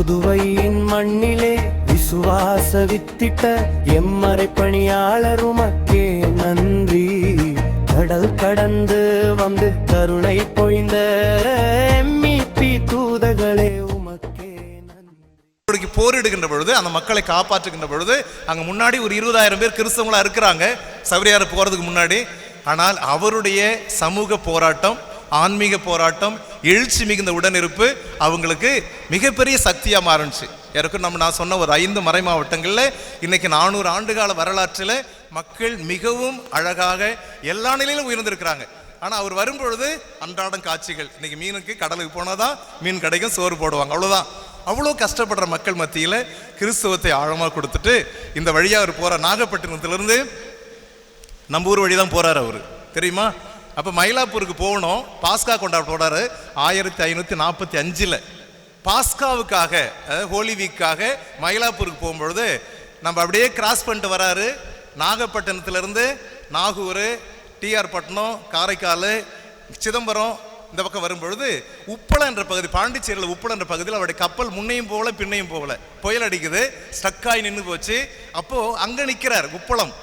புதுவையின் மண்ணிலே விசுவாச வித்திட்ட எம்மறை பணியாளர் உமக்கே நன்றி. கடல் கடந்து வந்து கருணை பொய்ந்த எம்மிபி தூதர்களே உமக்கே நன்றி. போரிடுகின்ற பொழுது, அந்த மக்களை காப்பாற்றுகின்ற பொழுது, அங்க முன்னாடி ஒரு 20,000 பேர் கிறிஸ்தவங்களா இருக்கிறாங்க சபரியார் போறதுக்கு முன்னாடி. ஆனால் அவருடைய சமூக போராட்டம், ஆன்மீக போராட்டம், எழுச்சி மிகுந்த உடனிருப்பு அவங்களுக்கு மிகப்பெரிய சக்தியா மாறுச்சு. யாருக்கும் நான் சொன்ன ஒரு 5 மறை மாவட்டங்கள்ல இன்னைக்கு 400 ஆண்டுகால வரலாற்றில் மக்கள் மிகவும் அழகாக எல்லா நிலையிலும் உயர்ந்திருக்கிறாங்க. ஆனா அவர் வரும்பொழுது அன்றாடம் காட்சிகள். இன்னைக்கு மீனுக்கு கடலுக்கு போனாதான் மீன் கிடைக்கும், சோறு போடுவாங்க, அவ்வளவுதான். அவ்வளோ கஷ்டப்படுற மக்கள் மத்தியில கிறிஸ்தவத்தை ஆழமா கொடுத்துட்டு இந்த வழியா அவர் போற நாகப்பட்டினத்திலிருந்து நம்ம ஊர் வழிதான் போறாரு அவரு, தெரியுமா? அப்ப மயிலாப்பூருக்கு போகணும், பாஸ்கா கொண்டாட போறாரு 1545. பாஸ்காவுக்காக, ஹோலி வீக்காக மயிலாப்பூருக்கு போகும்பொழுது நம்ம அப்படியே கிராஸ் பண்ணிட்டு வராரு. நாகப்பட்டினத்திலிருந்து நாகூர், டிஆர் பட்டினம், காரைக்கால், சிதம்பரம் இந்த பக்கம் வரும்பொழுது உப்பளம் என்ற பகுதி, பாண்டிச்சேரியில் உப்பளம் என்ற பகுதியில் அவருடைய கப்பல் முன்னையும் போகல பின்னையும் போகல, புயல் அடிக்குது, ஸ்டக்காய் நின்று போச்சு. அப்போ அங்க நிற்கிறார்.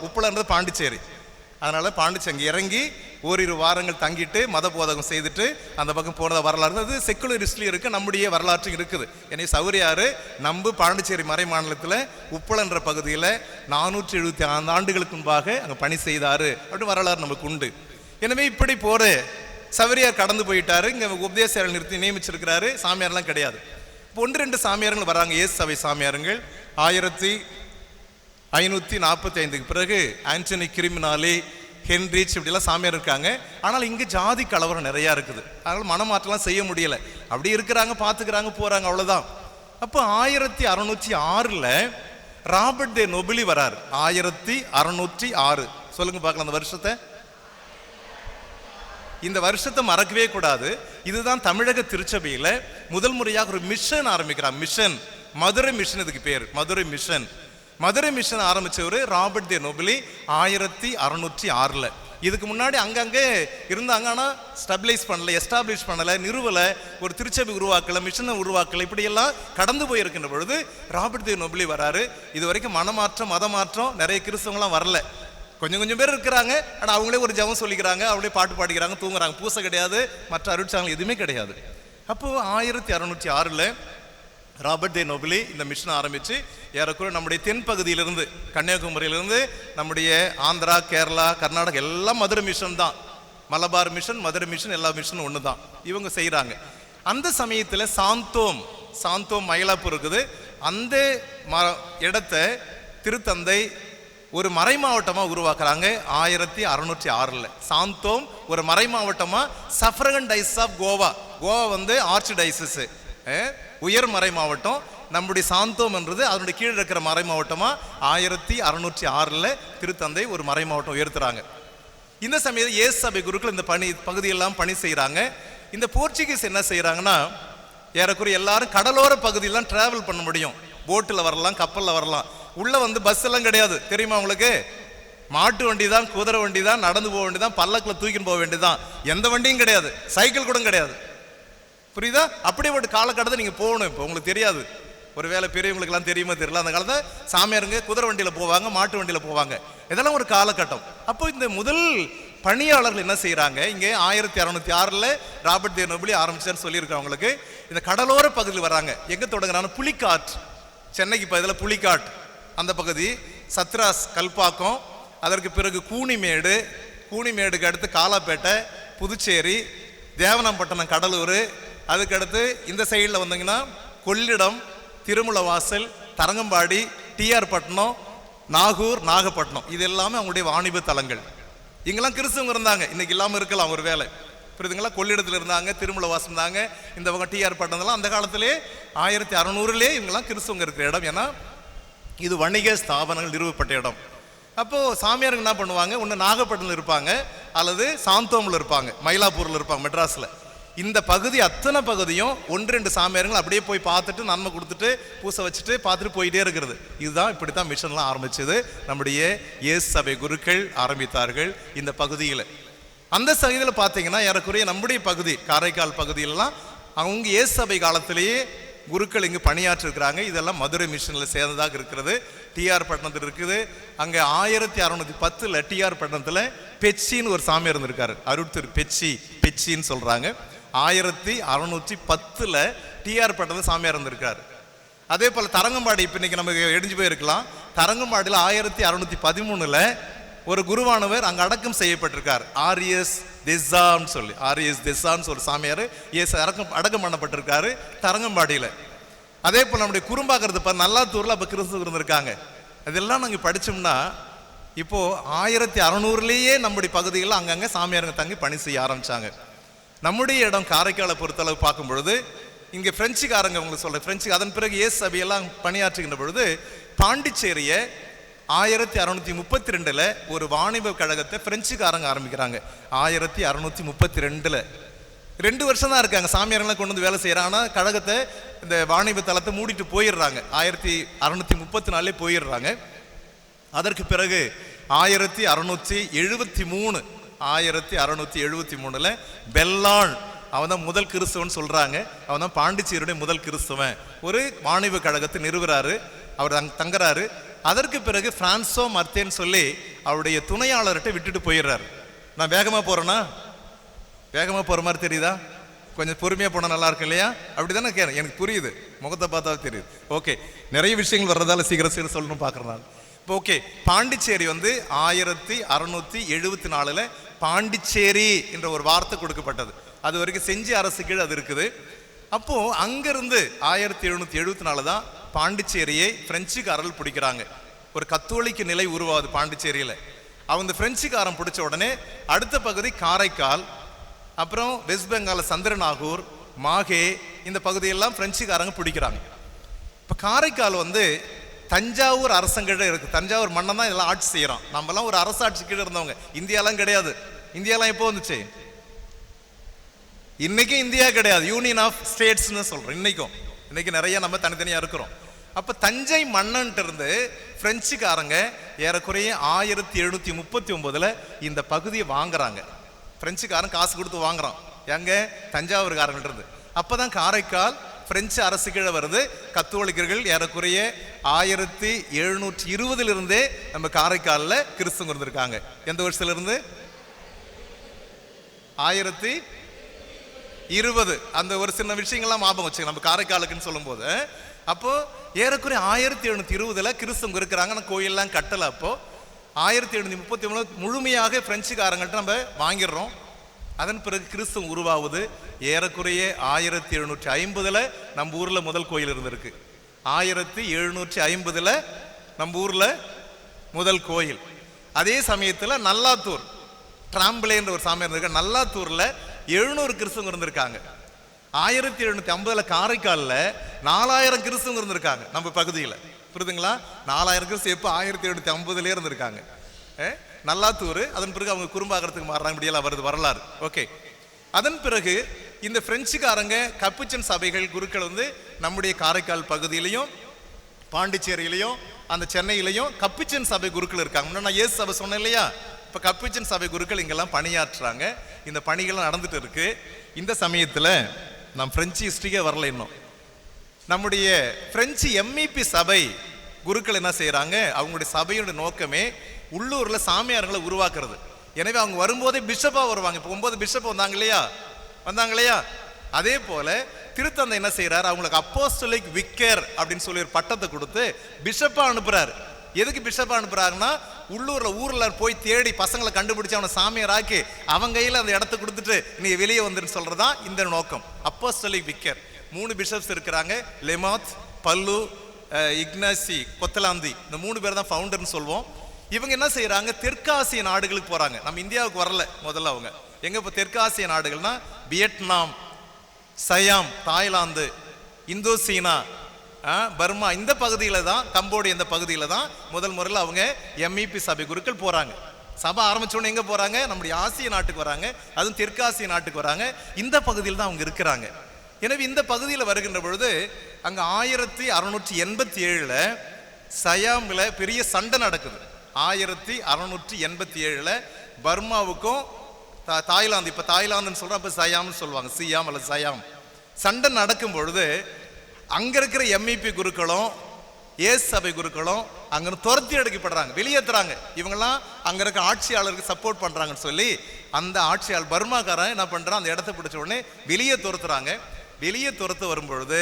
உப்பளம்ன்றது பாண்டிச்சேரி. அதனால பாண்டிச்சேரி அங்கே இறங்கி ஓரிரு வாரங்கள் தங்கிட்டு மத போதகம் செய்துட்டு அந்த பக்கம் போனத வரலாறு. அது செக்குலர் ஹிஸ்டரி இருக்கு, நம்முடைய வரலாற்று இருக்குது. எனவே சௌரியாரு நம்பு பாண்டிச்சேரி மறை மாநிலத்தில் உப்பளம் என்ற பகுதியில் 475 ஆண்டுகளுக்கு முன்பாக அங்கே பணி செய்தாரு அப்படி வரலாறு நமக்கு உண்டு. எனவே இப்படி போற சௌரியார் கடந்து போயிட்டாரு. இங்க உபதேசர்கள் நிறுத்தி நியமிச்சிருக்கிறாரு. சாமியார்லாம் கிடையாது. 1-2 சாமியார்கள் வராங்க, இயேசு சபை சாமியாருங்கள். 1545 பிறகு ஆண்டனி கிரிமினாலி, ஹென்ரிச் இப்படிலாம் சாமியார் இருக்காங்க. ஆனால் இங்கே ஜாதி கலவரம் நிறையா இருக்குது. அதனால மனமாற்றலாம் செய்ய முடியல. அப்படி இருக்கிறாங்க, பார்த்துக்கிறாங்க, போறாங்க, அவ்வளோதான். அப்போ 1606 ராபர்ட் தே நொபிலி வராரு. 1606 சொல்லுங்க பார்க்கலாம் அந்த வருஷத்தை. இந்த வருஷத்தை மறக்கவே கூடாது. இதுதான் தமிழக திருச்சபையில் முதல் முறையாக ஒரு மிஷன் ஆரம்பிக்கிறார். மிஷன், மதுரை மிஷன், இதுக்கு பேர் மதுரை மிஷன். மதுரை மிஷன் ஆரம்பிச்சவர் ராபர்ட் தே நொபிலி 1606. இதுக்கு முன்னாடி அங்கங்கே இருந்தாங்க, ஆனால் ஸ்டெபிலைஸ் பண்ணல, எஸ்டாப்ளிஷ் பண்ணல, நிறுவல, ஒரு திருச்சபை உருவாக்கல, மிஷனை உருவாக்கல. இப்படியெல்லாம் கடந்து போயிருக்கின்ற பொழுது ராபர்ட் தே நொபிலி வராரு. இது வரைக்கும் மனமாற்றம், மதமாற்றம் நிறைய கிறிஸ்தவங்களாம் வரல. கொஞ்சம் பேர் இருக்கிறாங்க. ஆனால் அவங்களே ஒரு ஜெபம் சொல்லிக்கிறாங்க, அவங்களே பாட்டு பாடிக்கிறாங்க, தூங்குறாங்க. பூசை கிடையாது, மற்ற அருட்சாங்கல் எதுவுமே கிடையாது. அப்போ 1606 ராபர்ட் தே நொபிலி இந்த மிஷன் ஆரம்பிச்சு ஏறக்குறை நம்முடைய தென் பகுதியிலிருந்து, கன்னியாகுமரியிலிருந்து நம்முடைய ஆந்திரா, கேரளா, கர்நாடகா எல்லாம் மதுரை மிஷன் தான். மலபார் மிஷன், மதுரை மிஷன், எல்லா மிஷனும் ஒன்று தான். இவங்க செய்கிறாங்க. அந்த சமயத்தில் சாந்தோம் மயிலாப்பூர் இருக்குது. அந்த இடத்த திருத்தந்தை ஒரு மறை மாவட்டமாக உருவாக்குறாங்க 1606. சாந்தோம் ஒரு மறை மாவட்டமாக சஃப்ரகன் டைஸ் ஆஃப் கோவா வந்து ஆர்ச் டைசஸ் உயர் மறை மாவட்டம். நம்முடைய சாந்தோம் என்றது அதனுடைய கீழே இருக்கிற மறை மாவட்டமா 1606 திருத்தந்தை ஒரு மறை மாவட்டம் உயர்த்துறாங்க. இந்த சமயத்தில் இயேசு சபை குருக்கள் இந்த பகுதியெல்லாம் பணி செய்கிறாங்க. இந்த போர்ச்சுகீஸ் என்ன செய்கிறாங்கன்னா, ஏறக்குறைய எல்லாரும் கடலோர பகுதியெல்லாம் டிராவல் பண்ண முடியும். போட்டில் வரலாம், கப்பலில் வரலாம். உள்ள வந்து பஸ் எல்லாம் கிடையாது, தெரியுமா உங்களுக்கு? மாட்டு வண்டி தான், குதிரை வண்டி தான், நடந்து போக வேண்டியதான், பல்லக்கில் தூக்கின்னு போக வேண்டியதான். எந்த வண்டியும் கிடையாது, சைக்கிள் கூட கிடையாது. புரியுதா? அப்படியே ஒரு காலகட்டத்தை நீங்க போகணும். இப்போ உங்களுக்கு தெரியாது, ஒருவேளை பெரியவங்களுக்கு எல்லாம் தெரியுமா தெரியல, அந்த காலத்தை சாமியாருங்க குதிரை வண்டியில போவாங்க, மாட்டு வண்டியில போவாங்க. இதெல்லாம் ஒரு காலகட்டம். அப்போ இந்த முதல் பணியாளர்கள் என்ன செய்யறாங்க, இங்கே 1606 ராபர்ட் தே நொபிலி ஆரம்பிச்சான்னு சொல்லியிருக்காங்க. அவங்களுக்கு இந்த கடலோர பகுதியில் வராங்க. எங்க தொடங்குறாங்க? புலிக்காட், சென்னைக்கு பதில் புலிக்காட் அந்த பகுதி, சத்ராஸ் கல்பாக்கம், அதற்கு பிறகு கூனிமேடுக்கு அடுத்து காலாப்பேட்டை, புதுச்சேரி, தேவனம்பட்டினம், கடலூர், அதுக்கடுத்து இந்த சைடில் வந்தீங்கன்னா கொள்ளிடம், திருமுலவாசல், தரங்கம்பாடி, டிஆர் பட்டினம், நாகூர், நாகப்பட்டினம். இது எல்லாமே அவங்களுடைய வாணிப தலங்கள். இங்கெல்லாம் கிறிஸ்தவங்க இருந்தாங்க, இன்னைக்கு இல்லாமல் இருக்கலாம் ஒரு வேலை. புரியுதுங்களா? கொள்ளிடத்தில் இருந்தாங்க, திருமுலவாசல் இருந்தாங்க, இந்த பக்கம் டிஆர் பட்டினம்லாம் அந்த காலத்திலே 1600 இவங்கெல்லாம் கிறிஸ்தவங்க இருக்கிற இடம். ஏன்னா இது வணிக ஸ்தாபனங்கள் நிறுவப்பட்ட இடம். அப்போது சாமியாருங்க என்ன பண்ணுவாங்க, ஒன்று நாகப்பட்டினத்தில் இருப்பாங்க, அல்லது சாந்தோமில் இருப்பாங்க, மயிலாப்பூரில் இருப்பாங்க, மெட்ராஸில். இந்த பகுதி அத்தனை பகுதியும் 1-2 சாமியாருங்கள் அப்படியே போய் பார்த்துட்டு நன்மை கொடுத்துட்டு பூசை வச்சுட்டு பார்த்துட்டு போயிட்டே இருக்கிறது. இதுதான், இப்படித்தான் மிஷன்லாம் ஆரம்பிச்சது. நம்முடைய இயேசு சபை குருக்கள் ஆரம்பித்தார்கள் இந்த பகுதியில். அந்த சகிதியில் பார்த்தீங்கன்னா ஏறக்குறைய நம்முடைய பகுதி காரைக்கால் பகுதியிலலாம் அவங்க இயேசு சபை காலத்திலேயே குருக்கள் இங்கு பணியாற்றிருக்கிறாங்க. இதெல்லாம் மதுரை மிஷனில் சேர்ந்ததாக இருக்கிறது. டிஆர் பட்டணத்தில் இருக்குது. அங்கே 1610 டிஆர் பட்டணத்தில் பெச்சின்னு ஒரு சாமி இருந்திருக்காரு. அருட்திரு பெச்சின்னு சொல்றாங்க. 1610 டிஆர் பட்டணத்தில் சாமியார் இருந்திருக்காரு. அதே போல தரங்கம்பாடி, இப்போ இன்னைக்கு நமக்கு எடிஞ்சு போயிருக்கலாம். தரங்கம்பாடியில் 1613 ஒரு குருவானவர் அங்கே அடக்கம் செய்யப்பட்டிருக்கார். ஆர்எஸ் தெசான்னு சொல்லி ஒரு சாமியார் அடக்கம் பண்ணப்பட்டிருக்காரு தரங்கம்பாடியில். அதே போல் நம்முடைய குறும்பாக்கிறது நல்லாத்தூரில் அப்போ கிறிஸ்துவ இருந்திருக்காங்க. அதெல்லாம் நாங்கள் படித்தோம்னா இப்போ 1600 நம்முடைய பகுதிகளில் அங்கங்கே சாமியாருங்க தங்கி பணி செய்ய ஆரம்பிச்சாங்க. நம்முடைய இடம் காரைக்காலை பொறுத்தளவு பார்க்கும் பொழுது இங்கே பிரெஞ்சுக்காரங்க உங்களுக்கு சொல்ற பிரெஞ்சு, அதன் பிறகு ஏசு சபையெல்லாம் பணியாற்றுகின்ற பொழுது பாண்டிச்சேரியை 1632 ஒரு வாணிப கழகத்தை பிரெஞ்சுக்காரங்க ஆரம்பிக்கிறாங்க. 1632 2 வருஷம் தான் இருக்காங்க. சாமியாரெல்லாம் கொண்டு வந்து வேலை செய்யறாங்க. ஆனால் கழகத்தை இந்த வாணிப தளத்தை மூடிட்டு போயிடுறாங்க. 1634 போயிடுறாங்க. அதற்கு பிறகு 1673 பெல்லான் அவன் தான் முதல் கிறிஸ்தவன் சொல்றாங்க. அவன் தான் பாண்டிச்சேரியுடைய முதல் கிறிஸ்தவன். ஒரு வாணிப கழகத்தை நிறுவுறாரு. அவர் தங்குறாரு. அதற்கு பிறகு பிரான்சோ மர்த்தேன்னு சொல்லி அவருடைய துணையாளர்கிட்ட விட்டுட்டு போயிடுறாரு. நான் வேகமா போறேன்னா வேகமா போற மாதிரி தெரியுதா? கொஞ்சம் பொறுமையா போனா நல்லா இருக்கும் இல்லையா? அப்படிதானே எனக்கு புரியுது, முகத்தை பார்த்தா தெரியுது. ஓகே, நிறைய விஷயங்கள் வர்றதால சீக்கிரம் சொல்லணும் பாக்குறேன் நான். இப்போ ஓகே, பாண்டிச்சேரி 1674 பாண்டிச்சேரி என்ற ஒரு வார்த்தை கொடுக்கப்பட்டது. அது வரைக்கும் செஞ்சி அரசு கீழ் அது இருக்குது. அப்போ அங்கிருந்து 1774 தான் பாண்டிச்சேரியை பிரெஞ்சுக்காரர்கள் பிடிக்கிறாங்க. ஒரு கத்தோலிக்க நிலை உருவாகுது பாண்டிச்சேரியில். அவங்க பிரெஞ்சுக்காரன் பிடிச்ச உடனே அடுத்த பகுதி காரைக்கால், அப்புறம் வெஸ்ட் பெங்கால் சந்திரநாகூர், மாஹே, இந்த பகுதியெல்லாம் பிரெஞ்சுக்காரங்க பிடிக்கிறாங்க. இப்போ காரைக்கால் தஞ்சாவூர் அரசங்கிட்ட இருக்கு. தஞ்சாவூர் மன்னன் தான் இதெல்லாம் ஆட்சி செய்யறான். நம்மலாம் ஒரு அரசாட்சி கீழே இருந்தவங்க. இந்தியாலாம் கிடையாது. இந்தியாலாம் எப்போ வந்துச்சு? இன்னைக்கு இந்தியா கிடையாது, யூனியன் ஆஃப் ஸ்டேட்ஸ்னு சொல்றோம். இன்னைக்கு நிறைய நம்ம தனித்தனியா இருக்கிறோம். அப்ப தஞ்சை மன்னன்ட்டு இருந்து பிரெஞ்சுக்காரங்க ஏறக்குறைய 1739 இந்த பகுதியை வாங்குறாங்க. பிரெஞ்சுக்காரன் காசு கொடுத்து வாங்குறான். எங்க? தஞ்சாவூர்காரங்கள்ட்ட இருந்து. அப்பதான் காரைக்கால் பிரெஞ்சு அரசு கீழே வருது. கத்தோலிக்கர்கள் ஏறக்குறைய 1720 இருந்தே நம்ம காரைக்காலில் கிறிஸ்துவங்க இருந்திருக்காங்க. எந்த வருஷத்துல இருந்து? 1020. அந்த ஒரு சின்ன விஷயங்கள்லாம் ஞாபகம் வச்சு நம்ம காரைக்காலுக்குன்னு சொல்லும் போது, அப்போ ஏறக்குறைய 1720 கிறிஸ்துவங்க இருக்கிறாங்க. கோயிலெல்லாம் கட்டலை. அப்போ 1739 முழுமையாக பிரெஞ்சுக்காரங்கள்ட்ட நம்ம வாங்கிடுறோம். அதன் பிறகு கிறிஸ்துவம் உருவாகுது. ஏறக்குறைய 1750 நம்ம ஊர்ல முதல் கோயில் இருந்திருக்கு. 1750 நம்ம ஊர்ல முதல் கோயில். அதே சமயத்துல நல்லாத்தூர் டிராம்பிளேன்ற ஒரு சாமி இருந்திருக்க. நல்லாத்தூர்ல 700 கிறிஸ்துவங்க இருந்திருக்காங்க. 1750 காரைக்காலில் 4000 கிறிஸ்துவங்க இருந்திருக்காங்க நம்ம பகுதியில். புரியுதுங்களா? 4000 கிறிஸ்து எப்போ? 1750 இருந்திருக்காங்க நல்லாத்தூர். அதன் பிறகு அவங்க குறும்பாகிறதுக்கு மாறுறாங்க. இப்படியெல்லாம் வருது வரலாறு. ஓகே, அதன் பிறகு இந்த பிரெஞ்சுக்காரங்க கப்புச்சன் சபைகள் குருக்கள் நம்முடைய காரைக்கால் பகுதியிலையும் பாண்டிச்சேரியிலையும் அந்த சென்னையிலையும் கப்புச்சன் சபை குருக்கள் இருக்காங்க. நான் ஏசு சபை சொன்னேன் இல்லையா? இப்போ கப்புச்சன் சபை குருக்கள் இங்கெல்லாம் பணியாற்றுறாங்க. இந்த பணிகள் நடந்துட்டு இருக்கு. இந்த சமயத்தில் நாம் பிரெஞ்சு ஹிஸ்டரிக்கே வரல. இன்னும் நம்முடைய பிரெஞ்சு எம்இபி சபை குருக்கள் என்ன செய்யறாங்க? அவங்களுடைய சபையோட நோக்கமே உள்ளூர்ல சாமியார்களை உருவாக்குறது. எனவே அவங்க வரும்போதே பிஷப்பா வருவாங்க. இப்போ 9 பிஷப் வந்தாங்க இல்லையா? அதே போல திருத்தந்தை என்ன செய்யறாரு? அவங்களுக்கு அப்போஸ்டலிக் விக்கர் அப்படின்னு சொல்லி ஒரு பட்டத்தை கொடுத்து பிஷப்பா அனுப்புறாரு. எதுக்கு பிஷப்பா அனுப்புறாருன்னா, ஊர்ல போய் தேடி பசங்களை கண்டுபிடிச்சு அவனை சாமியார் ஆக்கி அவங்க கையில அந்த இடத்த கொடுத்துட்டு நீ வெளியே வந்துன்னு சொல்றதுதான் இந்த நோக்கம். அப்போஸ்டலிக் விக்கர் 3 பிஷப்ஸ் இருக்கிறாங்க. லெமாத், பல்லு, இக்னாசி, கொத்தலாந்தி, இந்த 3 பேர் தான் ஃபவுண்டர்னு சொல்லுவோம். இவங்க என்ன செய்யறாங்க? தெற்காசிய நாடுகளுக்கு போறாங்க. நம்ம இந்தியாவுக்கு வரல. முதல்ல அவங்க எங்க? இப்போ தெற்காசிய நாடுகள்னா வியட்நாம், சயாம், தாய்லாந்து, இந்தோசீனா, பர்மா, இந்த பகுதியில தான், கம்போடியா, இந்த பகுதியில தான் முதல் முறையில் அவங்க எம்இபி சபை குருக்கள் போறாங்க. சபை ஆரம்பிச்சோன்னு எங்க போறாங்க? நம்முடைய ஆசிய நாட்டுக்கு வராங்க. அதுவும் தெற்காசிய நாட்டுக்கு வராங்க. இந்த பகுதியில் தான் அவங்க இருக்கிறாங்க. எனவே இந்த பகுதியில் வருகின்ற பொழுது அங்க 1687 சயாம்ல பெரிய சண்டை நடக்குது. 1687 பர்மாவுக்கும் தாய்லாந்து, இப்ப தாய்லாந்துன்னு சொல்றோம், அப்ப சயாம்னு சொல்லுவாங்க, சியாம் அல்லது சயாம், சண்டை நடக்கும் பொழுது அங்க இருக்கிற எம்இபி குருக்களும் ஏசு சபை குருக்களும் அங்க துரத்தி அடிக்கப்படுறாங்க, வெளியேற்றுறாங்க. இவங்கெல்லாம் அங்க இருக்க ஆட்சியாளருக்கு சப்போர்ட் பண்றாங்கன்னு சொல்லி அந்த ஆட்சியாளர் பர்மாக்காரன் என்ன பண்றான், அந்த இடத்த பிடிச்ச உடனே வெளியே துரத்துறாங்க. வெளியே துரத்து வரும்பொழுது